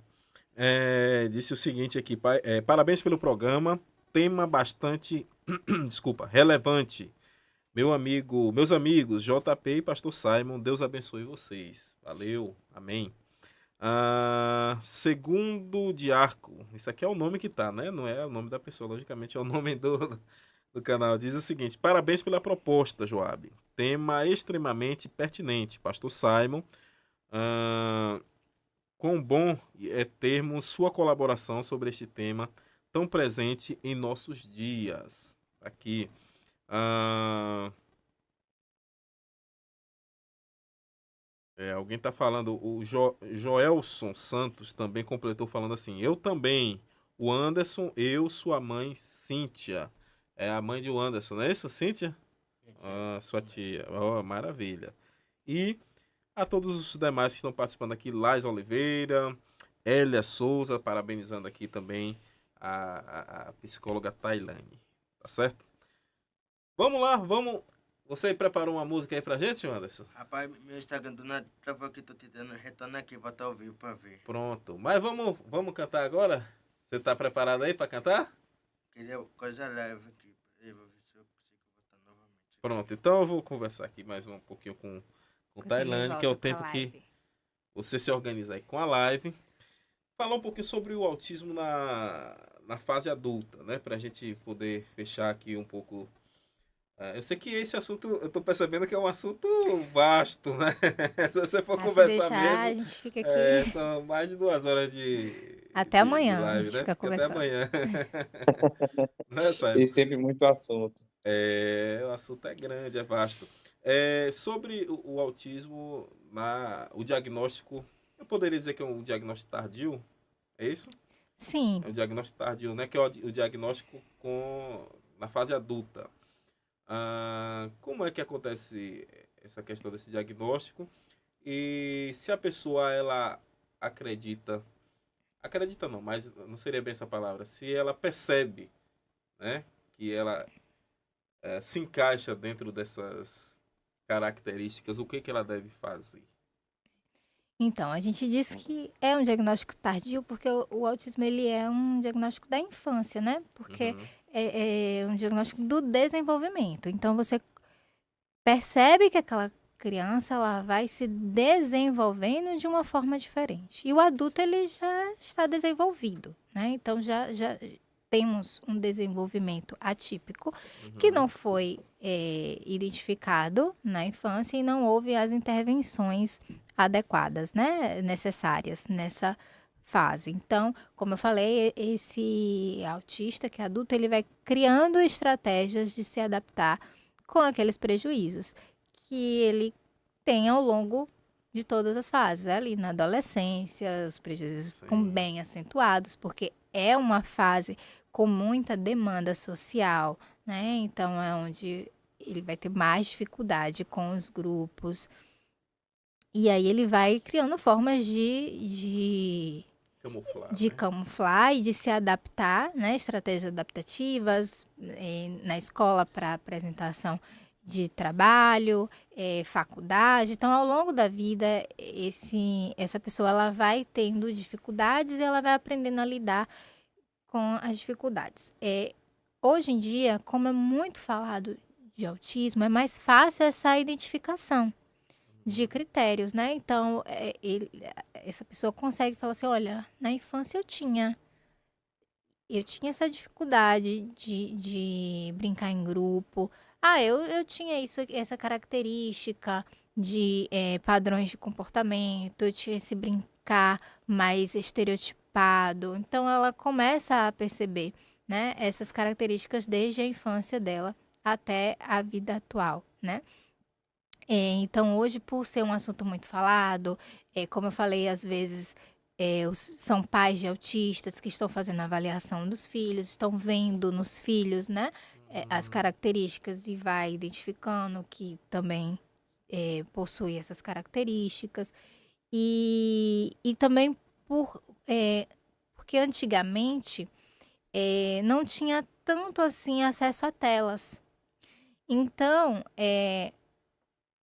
Disse o seguinte aqui: parabéns pelo programa. Tema bastante, desculpa, relevante. Meus amigos, JP e pastor Simon, Deus abençoe vocês. Valeu, amém. Segundo Diarco, isso aqui é o nome que tá, né? Não é o nome da pessoa, logicamente é o nome do canal. Diz o seguinte: parabéns pela proposta, Joabe. Tema extremamente pertinente. Pastor Simon, quão bom é termos sua colaboração sobre este tema tão presente em nossos dias. Aqui. Alguém está falando, o Joelson Santos também completou falando assim: eu também, o Anderson, eu, sua mãe, Cíntia. É a mãe de o Anderson, não é isso, Cíntia? Sua tia. Oh, maravilha. E a todos os demais que estão participando aqui: Lais Oliveira, Hélia Souza, parabenizando aqui também a psicóloga Tailane. Tá certo? Vamos lá, vamos. Você preparou uma música aí pra gente, Anderson? Rapaz, meu Instagram do nada travou aqui, tô tentando retornar aqui, botar ao vivo pra ver. Pronto. Mas vamos cantar agora? Você tá preparado aí pra cantar? Queria coisa leve aqui. Eu vou ver se eu consigo botar novamente. Pronto, então eu vou conversar aqui mais um pouquinho com Tailane, que é o tempo que live. você se organiza aí com a live. Falar um pouquinho sobre o autismo na fase adulta, né? Pra gente poder fechar aqui um pouco. Eu sei que esse assunto, eu tô percebendo que é um assunto vasto, né? Se você for conversar deixar, mesmo, a gente fica aqui são mais de 2 horas de até amanhã, de live, a gente né? fica Até conversando. amanhã. Né, Simon? Tem sempre muito assunto. O assunto é grande, é vasto. Sobre o autismo, o diagnóstico, eu poderia dizer que é um diagnóstico tardio? É isso? Sim, É um diagnóstico tardio, né? Que é o diagnóstico na fase adulta. Como é que acontece essa questão desse diagnóstico? E se a pessoa, ela acredita não, mas não seria bem essa palavra, se ela percebe, né, que ela se encaixa dentro dessas características, o que ela deve fazer? então, a gente diz que é um diagnóstico tardio porque o autismo ele é um diagnóstico da infância, né? Porque Uhum. é um diagnóstico do desenvolvimento. Então, você percebe que aquela criança ela vai se desenvolvendo de uma forma diferente. E o adulto ele já está desenvolvido, né? Então já temos um desenvolvimento atípico que não foi identificado na infância e não houve as intervenções adequadas, né? Necessárias nessa fase. Então, como eu falei, esse autista que é adulto, ele vai criando estratégias de se adaptar com aqueles prejuízos que ele tem ao longo de todas as fases. Ali na adolescência, os prejuízos ficam Sim. bem acentuados, porque é uma fase com muita demanda social, né? Então é onde ele vai ter mais dificuldade com os grupos. E aí ele vai criando formas Camuflar, de né? camuflar e de se adaptar, né? Estratégias adaptativas na escola para apresentação de trabalho, faculdade. Então, ao longo da vida, essa pessoa ela vai tendo dificuldades e ela vai aprendendo a lidar com as dificuldades. Hoje em dia, como é muito falado de autismo, é mais fácil essa identificação de critérios, né? Então, essa pessoa consegue falar assim, olha, na infância eu tinha essa dificuldade de brincar em grupo. Eu tinha essa característica de padrões de comportamento, eu tinha esse brincar mais estereotipado. Então, ela começa a perceber, né, essas características desde a infância dela até a vida atual, né? Então, hoje, por ser um assunto muito falado, como eu falei, às vezes são pais de autistas que estão fazendo a avaliação dos filhos, estão vendo nos filhos, né, as características e vai identificando que também possui essas características. E também porque antigamente não tinha tanto assim acesso a telas. Então,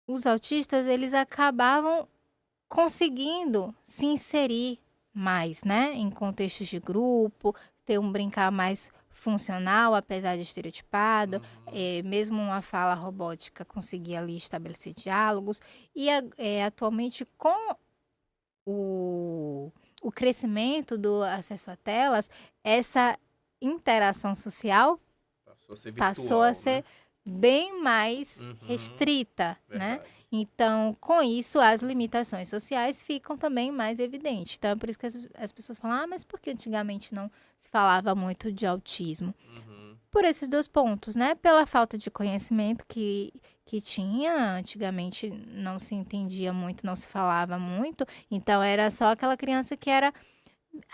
os autistas, eles acabavam conseguindo se inserir mais, né, em contextos de grupo, ter um brincar mais funcional, apesar de estereotipado, mesmo uma fala robótica conseguia ali estabelecer diálogos. E atualmente, com o crescimento do acesso a telas, essa interação social Passou a ser passou a virtual, ser né? bem mais restrita, né? Verdade. Então, com isso, as limitações sociais ficam também mais evidentes. Então, é por isso que as pessoas falam, mas por que antigamente não se falava muito de autismo? Por esses 2 pontos, né? Pela falta de conhecimento que tinha, antigamente não se entendia muito, não se falava muito, então era só aquela criança que era,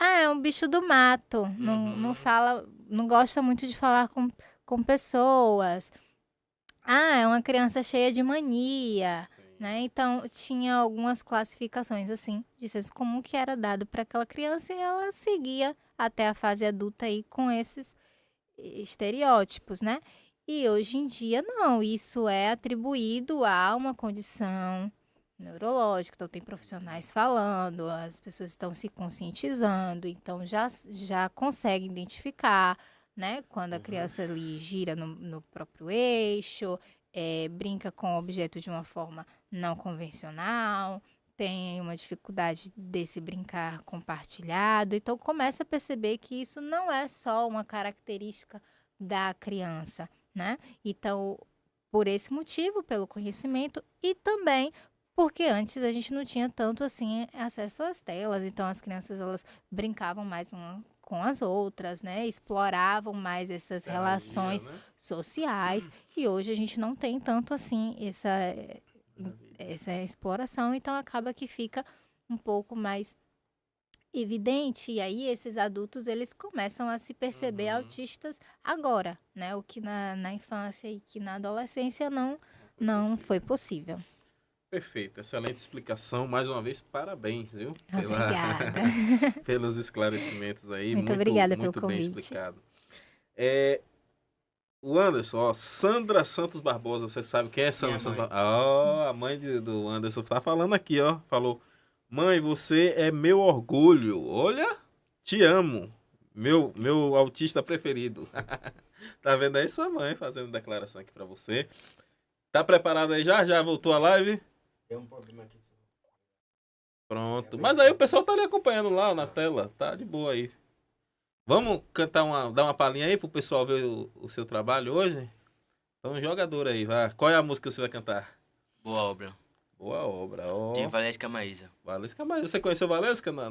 é um bicho do mato, não fala, não gosta muito de falar com pessoas. É uma criança cheia de mania, né? Então, tinha algumas classificações, assim, de senso comum que era dado para aquela criança e ela seguia até a fase adulta aí com esses estereótipos, né? E hoje em dia, não, isso é atribuído a uma condição neurológica. Então, tem profissionais falando, as pessoas estão se conscientizando, então já conseguem identificar, né? Quando a criança ali gira no próprio eixo, brinca com o objeto de uma forma não convencional, tem uma dificuldade desse brincar compartilhado. Então, começa a perceber que isso não é só uma característica da criança, né? Então, por esse motivo, pelo conhecimento e também porque antes a gente não tinha tanto assim acesso às telas, então as crianças elas brincavam mais uma com as outras, né? Exploravam mais essas relações né? sociais e hoje a gente não tem tanto assim essa exploração, então acaba que fica um pouco mais evidente. E aí esses adultos eles começam a se perceber autistas agora, né? O que na infância e que na adolescência não foi possível. Perfeito, excelente explicação. Mais uma vez, parabéns, viu? Obrigada. Pelos esclarecimentos aí. Muito obrigada pelo Muito bem convite. explicado. O Anderson, ó, Sandra Santos Barbosa, você sabe quem é Sandra Santos Barbosa? Ó, a mãe do Anderson tá falando aqui, ó. Falou, mãe, você é meu orgulho. Olha, te amo. Meu autista preferido. Tá vendo aí sua mãe fazendo declaração aqui pra você. Tá preparado aí já? Já voltou a live? Tem um problema aqui. Pronto. Mas aí o pessoal tá ali acompanhando lá na tela. Tá de boa aí. Vamos cantar dar uma palhinha aí pro pessoal ver o seu trabalho hoje? Então, jogador aí, vai. Qual é a música que você vai cantar? Boa obra. Boa obra, ó. De Valesca Maísa. Valesca, mas você conheceu Valesca no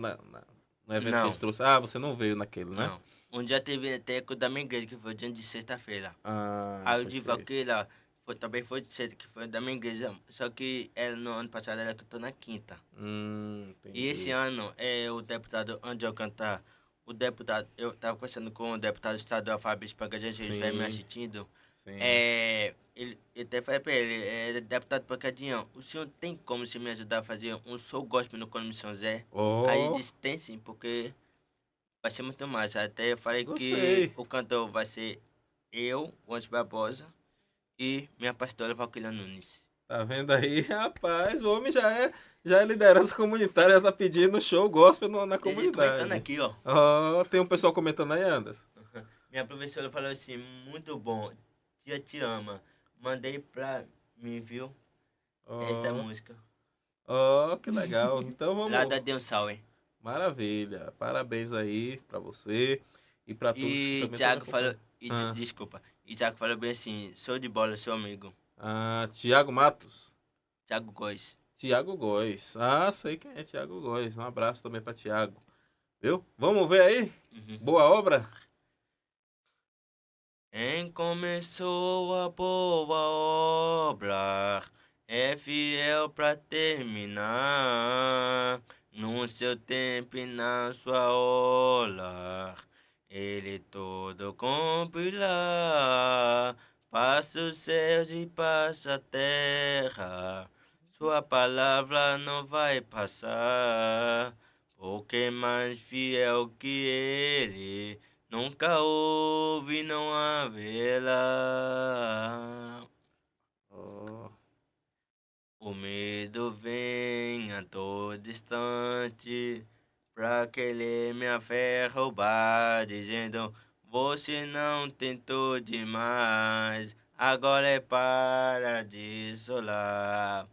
evento que a gente trouxe? Ah, você não veio naquele, né? Não. Um dia teve até com da minha igreja, que foi dia de sexta-feira. Aí o de perfeito. Valqueira também foi de sexta, que foi da minha igreja. Só que ela, no ano passado ela cantou na quinta. Entendi. E esse ano, o deputado, onde eu cantar, eu tava conversando com o deputado estadual Fábio Espancadinha, se ele estiver me assistindo. Sim. Ele até falei pra ele, deputado Pancadinho, o senhor tem como se me ajudar a fazer um show gospel no Condomínio São Zé? Oh. Aí ele disse, tem sim, porque vai ser muito massa. Até eu falei Gostei. que o cantor vai ser eu, o Antes Barbosa, e minha pastora Valquíria Nunes. Tá vendo aí, rapaz? O homem já é liderança comunitária, tá pedindo show gospel na comunidade. Comentando aqui, ó. Tem um pessoal comentando aí, Anderson? Minha professora falou assim, muito bom, tia te ama. Mandei pra mim, viu? Essa música. Que legal. Então vamos... Lá da Densal, hein? Maravilha. Parabéns aí pra você e pra todos que também Thiago estão falou... Desculpa. E Thiago falou bem assim, sou de bola, seu amigo. Thiago Matos. Thiago Góes. Thiago Góes. Sei quem é Thiago Góes. Um abraço também pra Thiago. Viu? Vamos ver aí? Boa obra? Quem começou a boa obra é fiel pra terminar. No seu tempo e na sua hora, ele todo cumprirá. Passa os céus e passa a terra, Sua palavra não vai passar, porque mais fiel que ele, nunca houve, não haverá. Ó, O medo vem a todo instante, pra querer minha fé roubar, dizendo, você não tentou demais, agora é para desolar.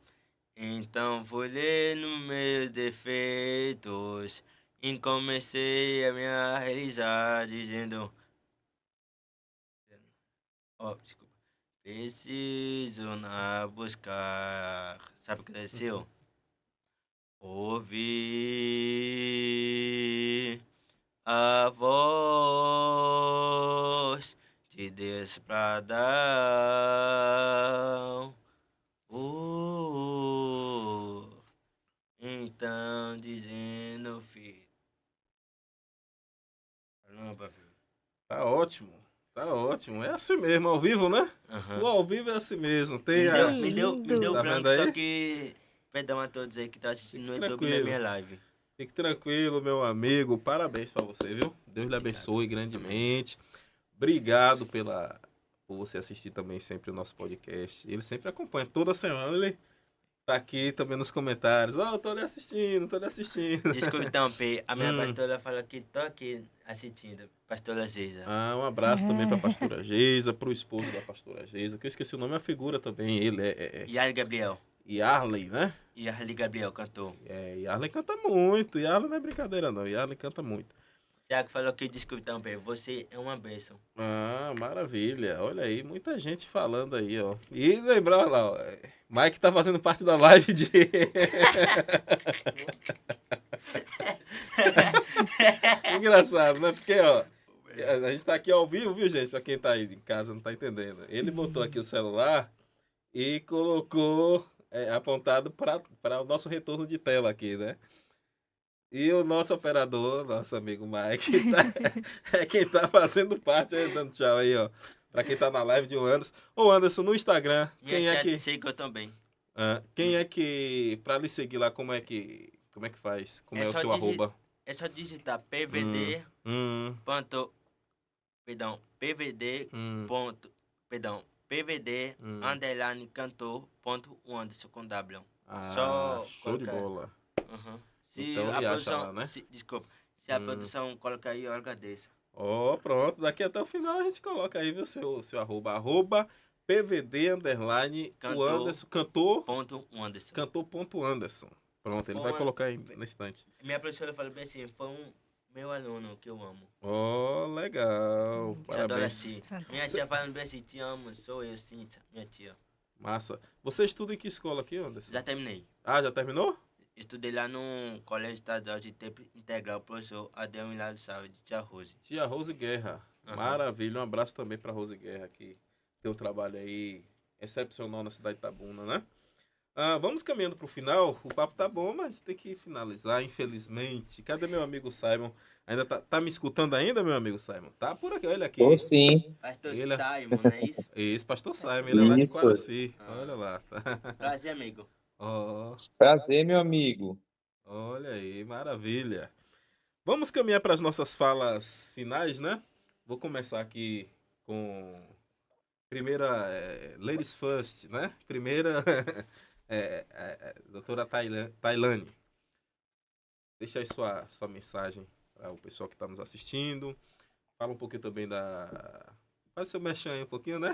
Então fui ler nos meus defeitos e comecei a me realizar, dizendo, ó, desculpa, preciso na buscar. Sabe o que aconteceu? Ouvi a voz de Deus pra dar. Então dizendo, filho. Caramba, filho. tá ótimo. Tá ótimo. É assim mesmo, ao vivo, né? O Aham. ao vivo é assim mesmo. Tem Me deu, a... me deu, me deu Tá branco, vendo aí? só que. Perdão a todos aí que estão assistindo no Fique YouTube na tranquilo. minha live. Fique tranquilo, meu amigo. Parabéns pra você, viu? Deus lhe abençoe grandemente. Obrigado por você assistir também sempre o nosso podcast. Ele sempre acompanha. Toda semana ele tá aqui também nos comentários. Ó, tô lhe assistindo, tô lhe assistindo. Desculpe interromper, a minha Hum. pastora falou que tô aqui assistindo. Pastora Ziza. Ah, um abraço também pra pastora Geisa, pro esposo da pastora Geisa, que eu esqueci o nome, a figura também. Ele é Yari Gabriel. Yarley, né? Yari Gabriel cantou. Yarley canta muito. Yarley não é brincadeira, não. Yarley canta muito. Tiago falou que, desculpe interromper, você é uma bênção. Ah, maravilha. Olha aí, muita gente falando aí, ó. E lembrar lá, ó, Mike tá fazendo parte da live de. Engraçado, né? Porque, ó, a gente tá aqui ao vivo, viu, gente? Pra quem tá aí em casa não tá entendendo. Ele botou aqui o celular e colocou apontado para o nosso retorno de tela aqui, né? E o nosso operador, nosso amigo Mike, é quem tá fazendo parte, aí, dando tchau aí, ó. Pra quem tá na live de Anderson. Ô, Anderson, no Instagram, Minha quem é tia que... sei que eu também. quem é que... Pra lhe seguir lá, como é que faz? Como é o só seu arroba? É só digitar PVD. Ponto, perdão, PVD. Ponto, perdão, PVD. Underline cantor. Ponto Anderson com W. Só show de colocar. bola. Uhum. Se Então, a ele acha produção. lá, né? Desculpa. Se a produção colocar aí, eu agradeço. Ó, pronto. Daqui até o final a gente coloca aí, viu, seu arroba. Arroba PVD underline o Cantor. Anderson. Cantor. Ponto Anderson. Cantor.Anderson. Pronto, ele Foi vai uma- colocar aí na estante. Minha professora falou bem assim, foi um meu aluno que eu amo. Ó, legal. Te adoro Parabéns. assim. Fantástico. Minha tia falando bem assim, te amo, sou eu, Cíntia, minha tia. Massa. Você estuda em que escola aqui, Anderson? Já terminei. Ah, já terminou? Estudei lá no Colégio Estadual de Tempo Integral, professor Adelmo Hilário Saúde, tia Rose. Tia Rose Guerra. Aham. Maravilha. Um abraço também pra Rose Guerra, que tem um trabalho aí excepcional na cidade de Itabuna, né? Vamos caminhando pro final. O papo tá bom, mas tem que finalizar, infelizmente. Cadê meu amigo Simon? Ainda tá me escutando ainda, meu amigo Simon? Tá por aqui, olha aqui. Ou sim. Pastor Ele- Simon, não é isso? Esse pastor Simon, ele é lá de Isso. Quaraci. Olha lá. Prazer, amigo. Ó, Prazer, meu amigo. olha aí, maravilha. Vamos caminhar para as nossas falas finais, né? Vou começar aqui com primeira Ladies First, né? Primeira doutora Tailane. Deixa aí sua mensagem para o pessoal que está nos assistindo. Fala um pouquinho também faz seu merchan aí um pouquinho, né?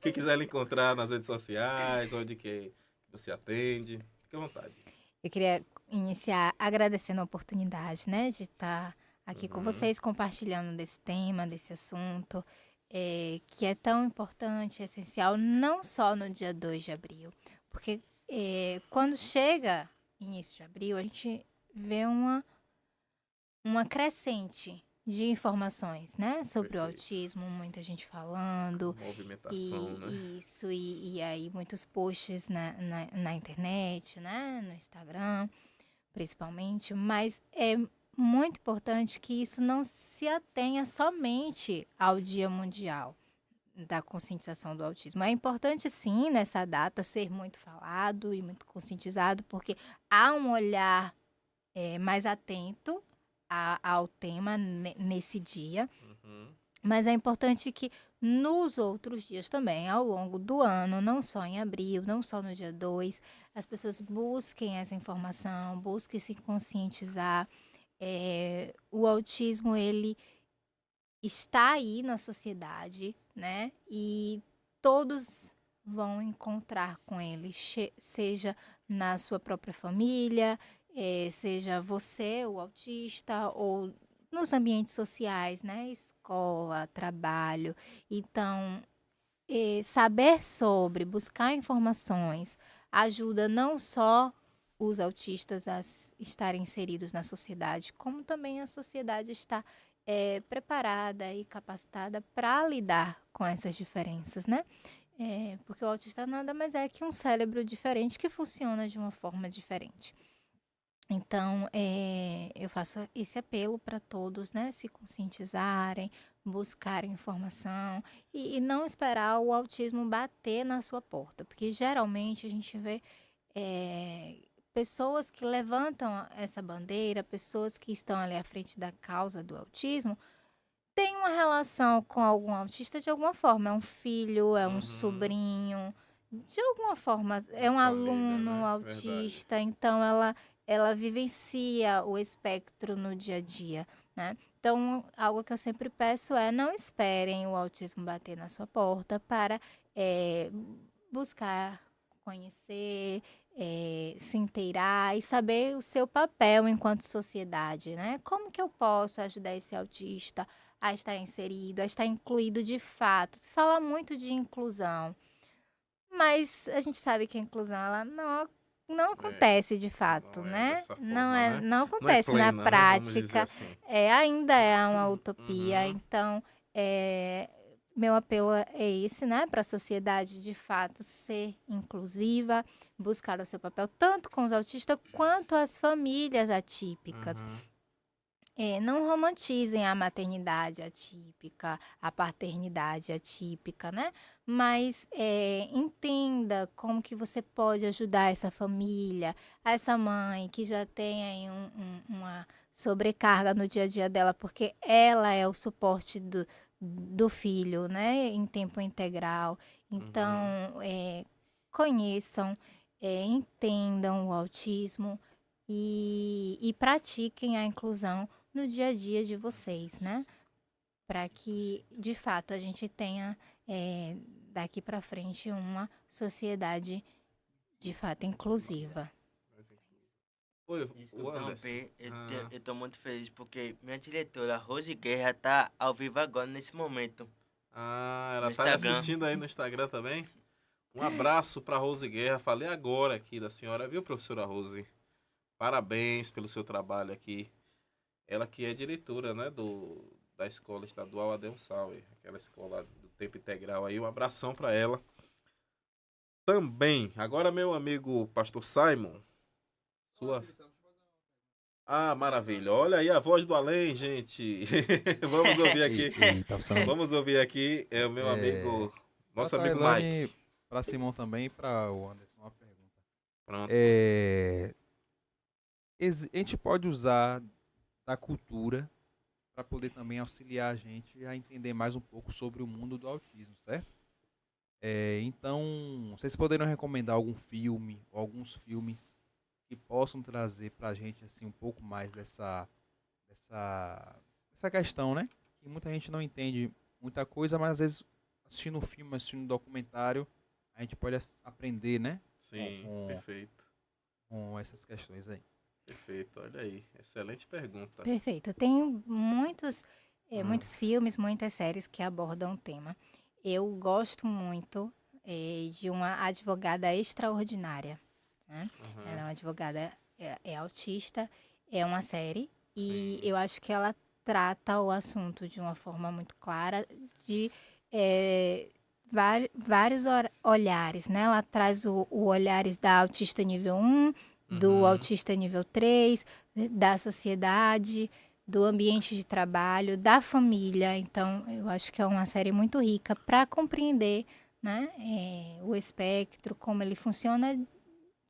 Quem quiser lhe encontrar nas redes sociais, onde que você atende, fique à vontade. Eu queria iniciar agradecendo a oportunidade, né, de estar aqui com vocês, compartilhando desse tema, desse assunto, que é tão importante, essencial, não só no dia 2 de abril, porque quando chega início de abril, a gente vê uma crescente de informações, né, sobre o Perfeito. autismo, muita gente falando, Movimentação, né? Isso, e aí muitos posts na internet, né? No Instagram, principalmente. Mas é muito importante que isso não se atenha somente ao Dia Mundial da conscientização do autismo. É importante, sim, nessa data, ser muito falado e muito conscientizado, porque há um olhar mais atento ao tema nesse dia. Uhum. Mas é importante que nos outros dias também, ao longo do ano, não só em abril, não só no dia 2, as pessoas busquem essa informação, busquem se conscientizar. O autismo, ele está aí na sociedade, né? E todos vão encontrar com ele, seja na sua própria família, seja você, o autista, ou nos ambientes sociais, né? Escola, trabalho. Então, saber sobre, buscar informações, ajuda não só os autistas a estarem inseridos na sociedade, como também a sociedade está preparada e capacitada para lidar com essas diferenças, né? Porque o autista nada mais é que um cérebro diferente que funciona de uma forma diferente. Então, eu faço esse apelo para todos, né, se conscientizarem, buscarem informação e não esperar o autismo bater na sua porta, porque geralmente a gente vê pessoas que levantam essa bandeira, pessoas que estão ali à frente da causa do autismo, têm uma relação com algum autista de alguma forma. É um filho, é um Uhum. sobrinho, de alguma forma, é um Família, aluno né? autista, então ela vivencia o espectro no dia a dia, né? Então, algo que eu sempre peço é não esperem o autismo bater na sua porta para buscar conhecer, se inteirar e saber o seu papel enquanto sociedade, né? Como que eu posso ajudar esse autista a estar inserido, a estar incluído de fato? Se fala muito de inclusão, mas a gente sabe que a inclusão ela não acontece de fato, Não é né? dessa forma, né? Não Não é acontece na plena, né? Vamos dizer prática. assim. Ainda é uma utopia. Uhum. Então, meu apelo é esse, né? Para a sociedade de fato ser inclusiva, buscar o seu papel tanto com os autistas quanto as famílias atípicas. Uhum. Não romantizem a maternidade atípica, a paternidade atípica, né? Mas entenda como que você pode ajudar essa família, essa mãe que já tem aí uma sobrecarga no dia a dia dela, porque ela é o suporte do filho, né? Em tempo integral. Então, conheçam, entendam o autismo e pratiquem a inclusão no dia a dia de vocês, né? Para que, de fato, a gente tenha daqui para frente uma sociedade de fato inclusiva. Oi, Desculpa o Anderson. interromper, eu tô muito feliz porque minha diretora, Rose Guerra, tá ao vivo agora, nesse momento. Ela No tá me Instagram. assistindo aí no Instagram também. Um abraço para Rose Guerra. Falei agora aqui da senhora, viu, professora Rose? Parabéns pelo seu trabalho aqui. Ela que é diretora, né, da Escola Estadual Adeus Sauer, aquela escola do tempo integral aí. Um abração para ela. Também, agora meu amigo Pastor Simon. Maravilha. Olha aí a voz do além, gente. Vamos ouvir aqui. Tá funcionando. Vamos ouvir aqui o meu amigo, nosso Pra amigo Tailane, Mike. Pra Simão também e pra o Anderson, uma pergunta. Pronto. A gente pode usar da cultura para poder também auxiliar a gente a entender mais um pouco sobre o mundo do autismo, certo? Então, vocês poderiam recomendar algum filme ou alguns filmes que possam trazer pra gente assim um pouco mais dessa questão, né? Que muita gente não entende muita coisa, mas às vezes assistindo um filme, assistindo um documentário, a gente pode aprender, né? Sim, perfeito. Com essas questões aí. Perfeito, olha aí. Excelente pergunta. Perfeito. Tem muitos filmes, muitas séries que abordam o tema. Eu gosto muito de uma advogada extraordinária, né? Uhum. Ela é uma advogada, é autista, é uma série, e Sim. eu acho que ela trata o assunto de uma forma muito clara, de vários olhares, né? Ela traz o olhares da autista nível 1, do autista nível 3, da sociedade, do ambiente de trabalho, da família. Então, eu acho que é uma série muito rica para compreender, né, o espectro, como ele funciona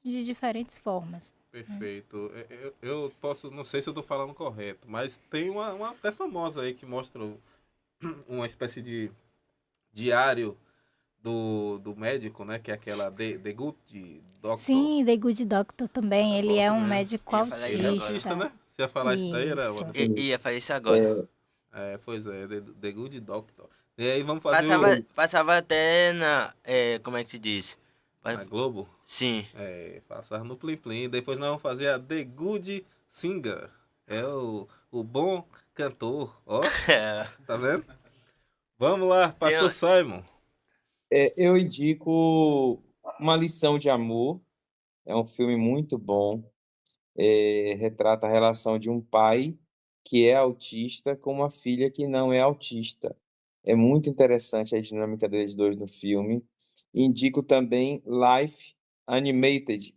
de diferentes formas. Perfeito. Eu posso, não sei se eu tô falando correto, mas tem uma até famosa aí que mostra uma espécie de diário do médico, né? Que é aquela The Good Doctor. Sim, The Good Doctor também, ele é Doctor, um né? médico Ia falar isso Ele é agora. autista, autista. né? Você ia falar isso daí, era, Isso. Anderson? Ia falar isso agora. Pois é, The Good Doctor. E aí vamos fazer Passava até na. Como é que se diz? na Globo. Sim. Passar no Plim Plim. Depois nós vamos fazer a The Good Singer. É o bom cantor. Ó, tá vendo? Vamos lá, Tem Pastor Simon. Eu indico Uma Lição de Amor. É um filme muito bom. Retrata a relação de um pai que é autista com uma filha que não é autista. É muito interessante a dinâmica deles dois no filme. Indico também Life Animated,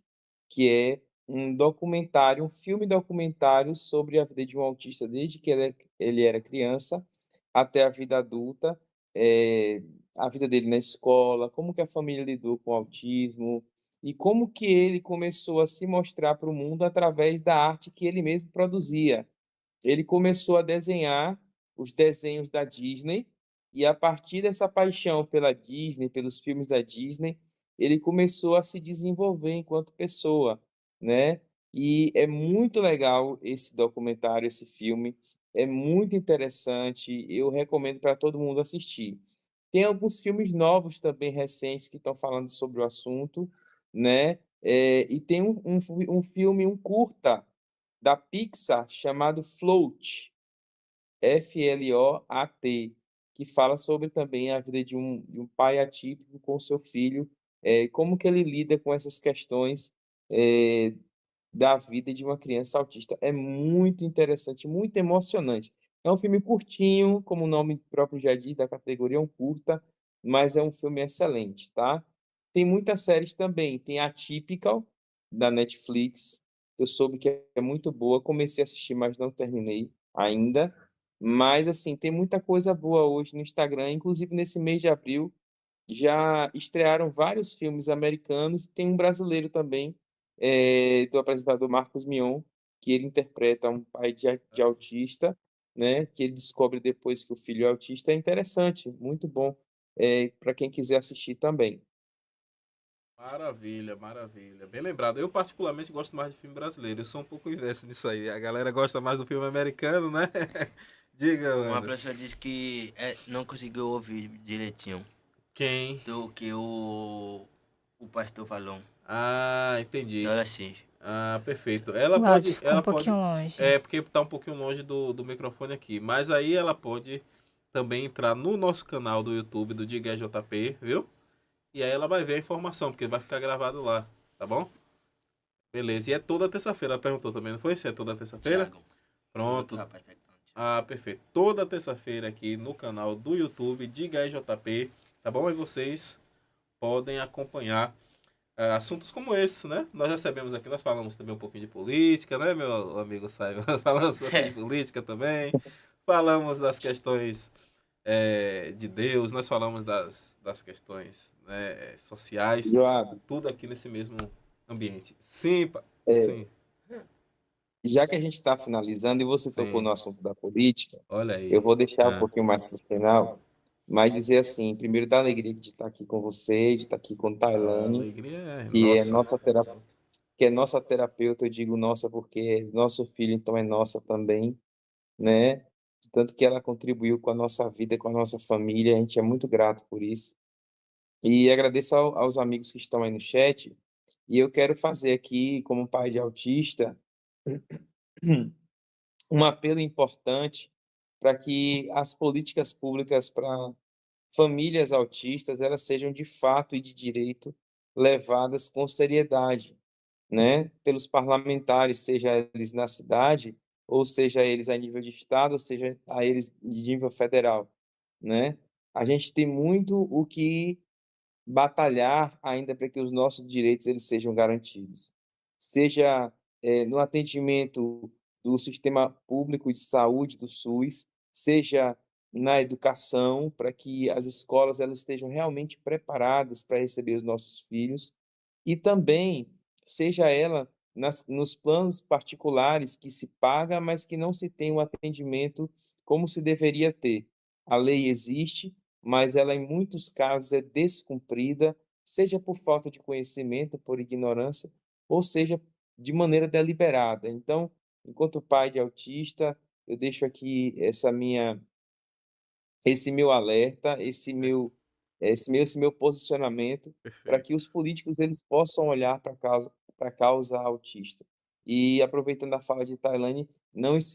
que é um documentário, um filme documentário sobre a vida de um autista desde que ele era criança até a vida adulta, eh, a vida dele na escola, como que a família lidou com o autismo, e como que ele começou a se mostrar para o mundo através da arte que ele mesmo produzia. Ele começou a desenhar os desenhos da Disney e a partir dessa paixão pela Disney, pelos filmes da Disney, ele começou a se desenvolver enquanto pessoa, né? E é muito legal esse documentário, esse filme, é muito interessante, eu recomendo para todo mundo assistir. Tem alguns filmes novos também recentes que estão falando sobre o assunto, né? E tem um filme, um curta da Pixar chamado Float, Float, que fala sobre também a vida de um pai atípico com seu filho, como que ele lida com essas questões eh, da vida de uma criança autista. É muito interessante, muito emocionante. É um filme curtinho, como o nome próprio já diz, da categoria é um curta, mas é um filme excelente, tá? Tem muitas séries também. Tem a Atypical, da Netflix. Eu soube que é muito boa. Comecei a assistir, mas não terminei ainda. Mas, assim, tem muita coisa boa hoje no Instagram. Inclusive, nesse mês de abril, já estrearam vários filmes americanos. Tem um brasileiro também, do apresentador Marcos Mion, que ele interpreta um pai de autista, né? Que ele descobre depois que o filho é autista. É interessante, muito bom, para quem quiser assistir também. Maravilha, maravilha. Bem lembrado. Eu particularmente gosto mais de filme brasileiro. Eu sou um pouco inverso nisso aí. A galera gosta mais do filme americano, né? Diga, Uma Anderson. pessoa disse que não conseguiu ouvir direitinho Quem? do que o pastor falou. Ah, entendi. Então, assim. Ah, perfeito. O áudio ficou um pouquinho longe. Porque tá um pouquinho longe do microfone aqui. Mas aí ela pode também entrar no nosso canal do YouTube do Diga JP, viu? E aí ela vai ver a informação, porque vai ficar gravado lá, tá bom? Beleza. E é toda terça-feira. Ela perguntou também, não foi? Se é toda terça-feira? Thiago, Pronto. outro rapaz perguntando. Ah, perfeito. Toda terça-feira aqui no canal do YouTube Diga JP, tá bom? E vocês podem acompanhar assuntos como esse, né? Nós recebemos aqui, nós falamos também um pouquinho de política, né, meu amigo Simon? Falamos um pouquinho de política também. Falamos das questões de Deus, nós falamos das questões, né, sociais, Joab, tudo aqui nesse mesmo ambiente. Sim, é, sim, já que a gente está finalizando e você tocou sim. no assunto da política, Olha eu aí. vou deixar um Ah, pouquinho mais para o final, mas dizer assim, primeiro da alegria de estar aqui com você, de estar aqui com a Tailane, alegria é que é nossa. nossa terapeuta, que é nossa terapeuta, eu digo nossa porque nosso filho então é nossa também, né? Tanto que ela contribuiu com a nossa vida, com a nossa família, a gente é muito grato por isso. E agradeço aos amigos que estão aí no chat, e eu quero fazer aqui, como pai de autista, um apelo importante para que as políticas públicas para famílias autistas elas sejam de fato e de direito levadas com seriedade, né, pelos parlamentares, seja eles na cidade, ou seja eles a nível de estado, ou seja a eles de nível federal, né? A gente tem muito o que batalhar ainda para que os nossos direitos eles sejam garantidos. Seja no atendimento do sistema público de saúde, do SUS, seja na educação, para que as escolas elas estejam realmente preparadas para receber os nossos filhos, e também seja ela nos planos particulares que se paga, mas que não se tem o atendimento como se deveria ter. A lei existe, mas ela em muitos casos é descumprida, seja por falta de conhecimento, por ignorância, ou seja de maneira deliberada. Então, enquanto pai de autista, eu deixo aqui esse meu alerta, esse meu posicionamento, para Perfeito. que os políticos eles possam olhar para a causa autista. E aproveitando a fala de Tailane,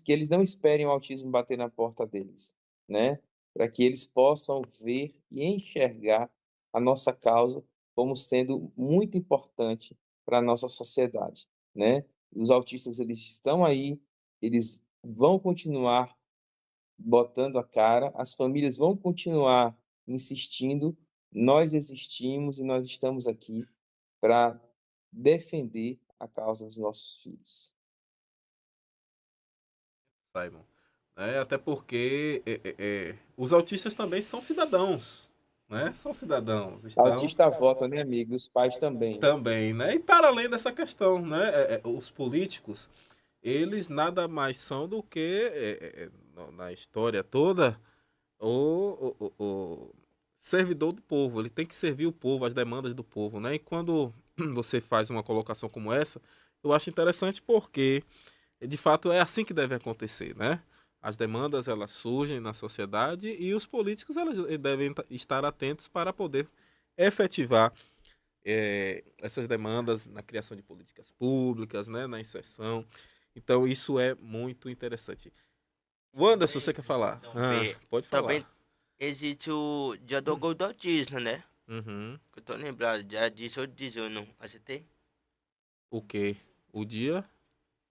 que eles não esperem o autismo bater na porta deles, né? Para que eles possam ver e enxergar a nossa causa como sendo muito importante para a nossa sociedade, né? Os autistas eles estão aí, eles vão continuar botando a cara, as famílias vão continuar insistindo, nós existimos e nós estamos aqui para defender a causa dos nossos filhos. Simon. Até porque os autistas também são cidadãos, né? São cidadãos, estão Autista vota, né, amigo? Os pais também. também, né? E para além dessa questão, né? Os políticos, eles nada mais são do que, na história toda, o servidor do povo. Ele tem que servir o povo, as demandas do povo, né? E quando você faz uma colocação como essa, eu acho interessante porque, de fato, é assim que deve acontecer, né? As demandas, elas surgem na sociedade e os políticos, elas devem estar atentos para poder efetivar essas demandas na criação de políticas públicas, né? Na inserção. Então, isso é muito interessante. Wanderson, você quer falar? Pode Também falar. existe o dia do orgulho do autismo, né? Uhum. Que eu tô lembrado, dia 18 de junho, acertei? O quê? O dia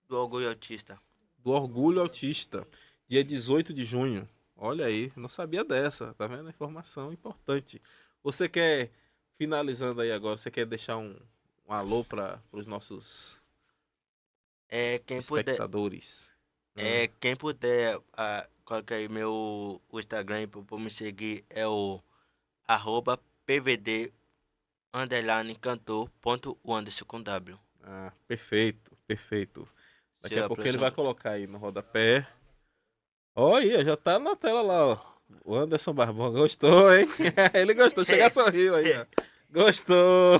Do orgulho autista. do orgulho autista, dia 18 de junho. Olha aí, não sabia dessa, tá vendo? Informação importante. Você quer, finalizando aí agora, você quer deixar um alô para os nossos Quem puder, espectadores? quem puder, coloca aí o Instagram pra me seguir, é o @pvd cantor ponto Anderson com W. Perfeito, perfeito. Daqui a Seu pouco ele vai professor. colocar aí no rodapé. Olha, já tá na tela lá, ó. O Anderson Barbão gostou, hein? Ele gostou, chega sorriu aí, ó. Gostou!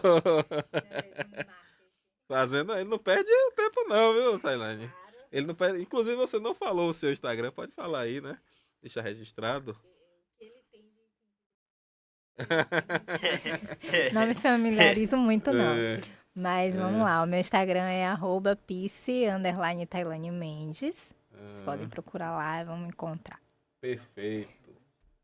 Fazendo, ele não perde o tempo não, viu, Tailane? Ele não perde, inclusive você não falou o seu Instagram, pode falar aí, né? Deixa registrado. Não me familiarizo muito, não. É, Mas vamos é, lá, o meu Instagram é @pice_tailane Mendes. Vocês podem procurar lá e vão me encontrar. perfeito.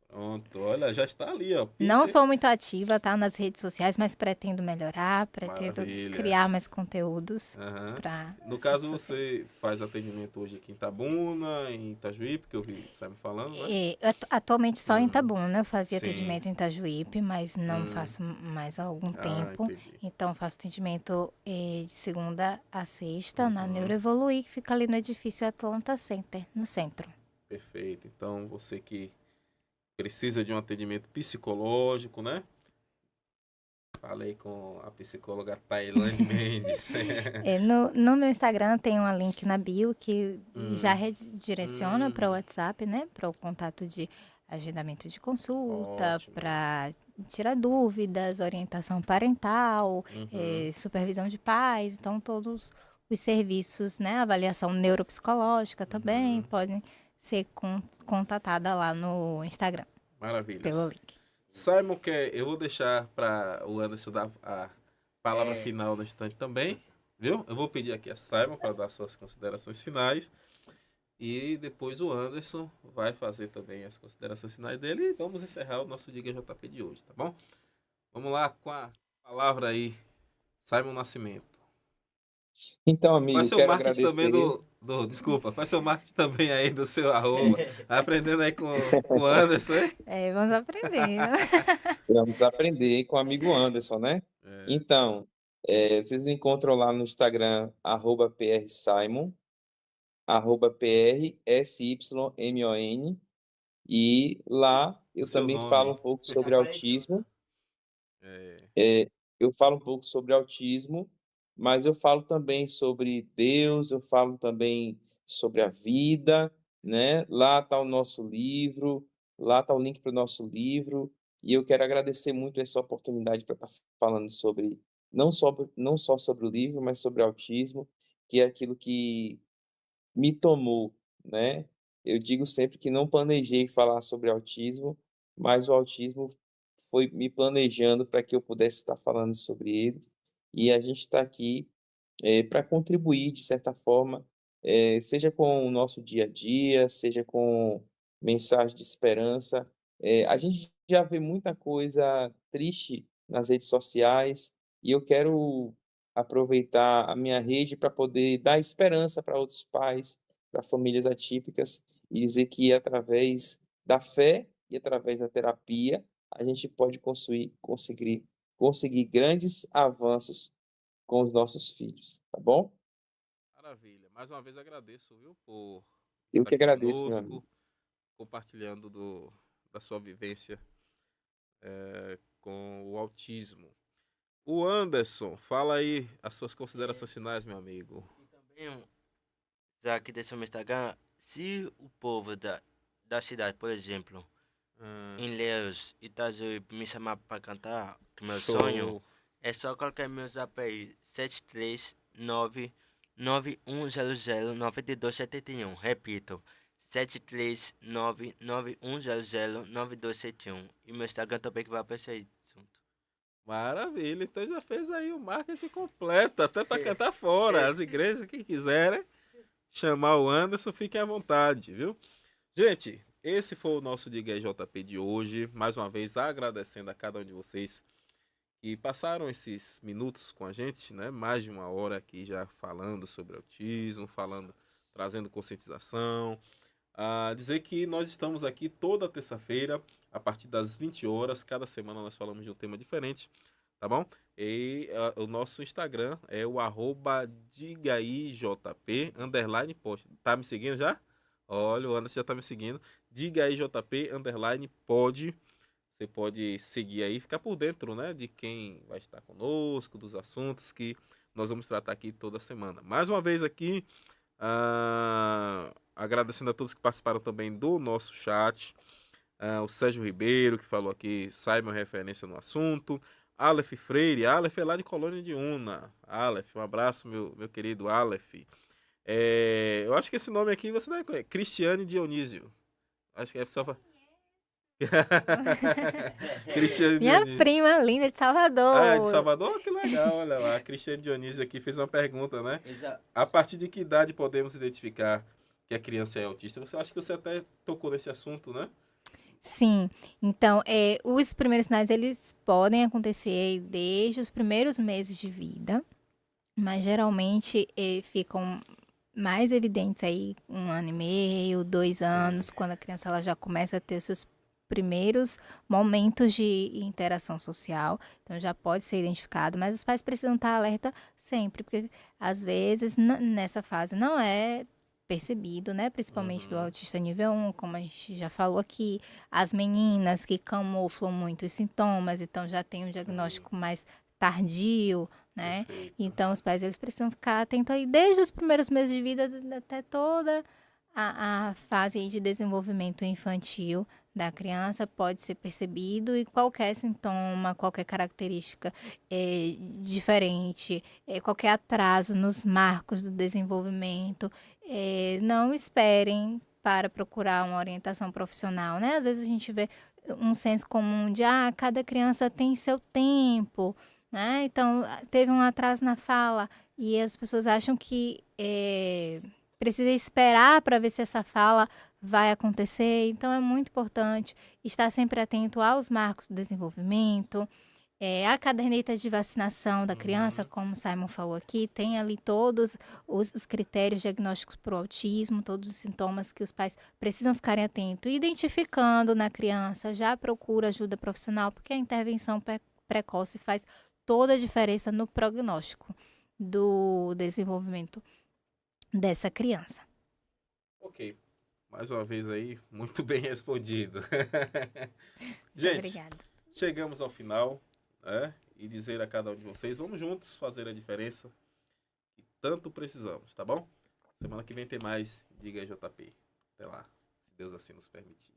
Pronto, olha, já está ali, ó. Não Pisse. sou muito ativa, tá, nas redes sociais, mas pretendo melhorar, pretendo Maravilha. criar mais conteúdos Aham. para No caso, você faz atendimento hoje aqui em Itabuna, em Itajuípe, que eu vi você me falando, né? Atualmente só em Itabuna, eu fazia Sim. atendimento em Itajuípe, mas não faço mais há algum tempo. Entendi. Então faço atendimento de segunda a sexta na Neuroevoluir, que fica ali no edifício Atlanta Center, no centro. Perfeito. Então, você que precisa de um atendimento psicológico, né? Falei com a psicóloga Tailane Mendes. No meu Instagram tem um link na bio que já redireciona para o WhatsApp, né? Para o contato de agendamento de consulta, Ótimo. para tirar dúvidas, orientação parental, supervisão de pais. Então, todos os serviços, né? Avaliação neuropsicológica também podem ser contatada lá no Instagram, Maravilha. pelo link. Simon, eu vou deixar para o Anderson dar a palavra final no instante também, viu? Eu vou pedir aqui a Simon para dar suas considerações finais e depois o Anderson vai fazer também as considerações finais dele e vamos encerrar o nosso Diga JP de hoje, tá bom? Vamos lá com a palavra aí, Simon Nascimento. Então, amigo, Faz seu quero marketing também agradecer. desculpa, faz seu marketing também aí do seu arroba, aprendendo aí com o Anderson, hein? Vamos aprender, né? Vamos aprender com o amigo Anderson, né? Então, vocês me encontram lá no Instagram, @prsimon. @PRSYMON, e lá eu O seu também falo um nome. pouco sobre autismo. É, Eu falo um pouco sobre autismo, mas eu falo também sobre Deus, eu falo também sobre a vida, né? Lá está o nosso livro, lá está o link para o nosso livro, e eu quero agradecer muito essa oportunidade para estar falando sobre não só sobre o livro, mas sobre autismo, que é aquilo que me tomou, né? Eu digo sempre que não planejei falar sobre autismo, mas o autismo foi me planejando para que eu pudesse estar falando sobre ele. E a gente está aqui para contribuir, de certa forma, seja com o nosso dia a dia, seja com mensagem de esperança. A gente já vê muita coisa triste nas redes sociais e eu quero aproveitar a minha rede para poder dar esperança para outros pais, para famílias atípicas, e dizer que através da fé e através da terapia a gente pode conseguir grandes avanços com os nossos filhos, tá bom? maravilha. Mais uma vez agradeço, viu, por Eu estar que aqui agradeço, meu amigo. conosco, compartilhando da sua vivência com o autismo. O Anderson, fala aí as suas considerações finais, meu amigo. E também, já que deixa no Instagram, se o povo da cidade, por exemplo, Ah, em Leus, Itajuí, me chamar para cantar, que é meu sonho, show. é só colocar meu zap aí, 73991009271. Repito, 73991009271. E meu Instagram também que vai aparecer aí junto. Maravilha, então já fez aí o marketing completo, até para cantar fora. As igrejas que quiserem chamar o Anderson, fiquem à vontade, viu? Gente, esse foi o nosso Diga aí JP de hoje. Mais uma vez agradecendo a cada um de vocês que passaram esses minutos com a gente, né? Mais de uma hora aqui já falando sobre autismo, trazendo conscientização. Dizer que nós estamos aqui toda terça-feira, a partir das 20 horas. Cada semana nós falamos de um tema diferente, tá bom? E o nosso Instagram é o @digaijp _post. Tá me seguindo já? Olha, o Anderson já tá me seguindo. Digaijp _pod. Você pode seguir aí e ficar por dentro, né, de quem vai estar conosco, dos assuntos que nós vamos tratar aqui toda semana. Mais uma vez aqui, agradecendo a todos que participaram também do nosso chat. O Sérgio Ribeiro, que falou aqui, saiba a referência no assunto. Aleph Freire, Aleph é lá de Colônia de Una. Aleph, um abraço, meu querido Aleph. Eu acho que esse nome aqui você vai conhecer, Cristiane Dionísio. Acho que é só pra... Cristiane Minha Dionísio. prima linda de É de Salvador. Salvador? Que legal, olha lá. A Cristiane Dionísio aqui fez uma pergunta, né? A partir de que idade podemos identificar que a criança é autista? Você acha que você até tocou nesse assunto, né? Sim, então, os primeiros sinais, eles podem acontecer desde os primeiros meses de vida, mas geralmente ficam mais evidentes aí 1 ano e meio, 2 anos, quando a criança ela já começa a ter seus primeiros momentos de interação social, então já pode ser identificado, mas os pais precisam estar alerta sempre, porque às vezes nessa fase não é percebido, né? Principalmente do Uhum. autista nível 1, como a gente já falou aqui, as meninas que camuflam muito os sintomas, então já tem um diagnóstico mais tardio, né? Perfeito. Então os pais eles precisam ficar atentos aí desde os primeiros meses de vida até toda a fase aí de desenvolvimento infantil da criança pode ser percebido, e qualquer sintoma, qualquer característica diferente, qualquer atraso nos marcos do desenvolvimento, não esperem para procurar uma orientação profissional, né? Às vezes a gente vê um senso comum de cada criança tem seu tempo, né? Então, teve um atraso na fala e as pessoas acham que precisa esperar para ver se essa fala vai acontecer. Então, é muito importante estar sempre atento aos marcos do desenvolvimento. A caderneta de vacinação da criança, como o Simon falou aqui, tem ali todos os critérios diagnósticos para o autismo, todos os sintomas que os pais precisam ficarem atentos. Identificando na criança, já procura ajuda profissional, porque a intervenção precoce faz toda a diferença no prognóstico do desenvolvimento dessa criança. Ok. Mais uma vez aí, muito bem respondido. Muito Gente, obrigada. chegamos ao final, né? E dizer a cada um de vocês, vamos juntos fazer a diferença que tanto precisamos, tá bom? Semana que vem tem mais Diga aí, JP. Até lá, se Deus assim nos permitir.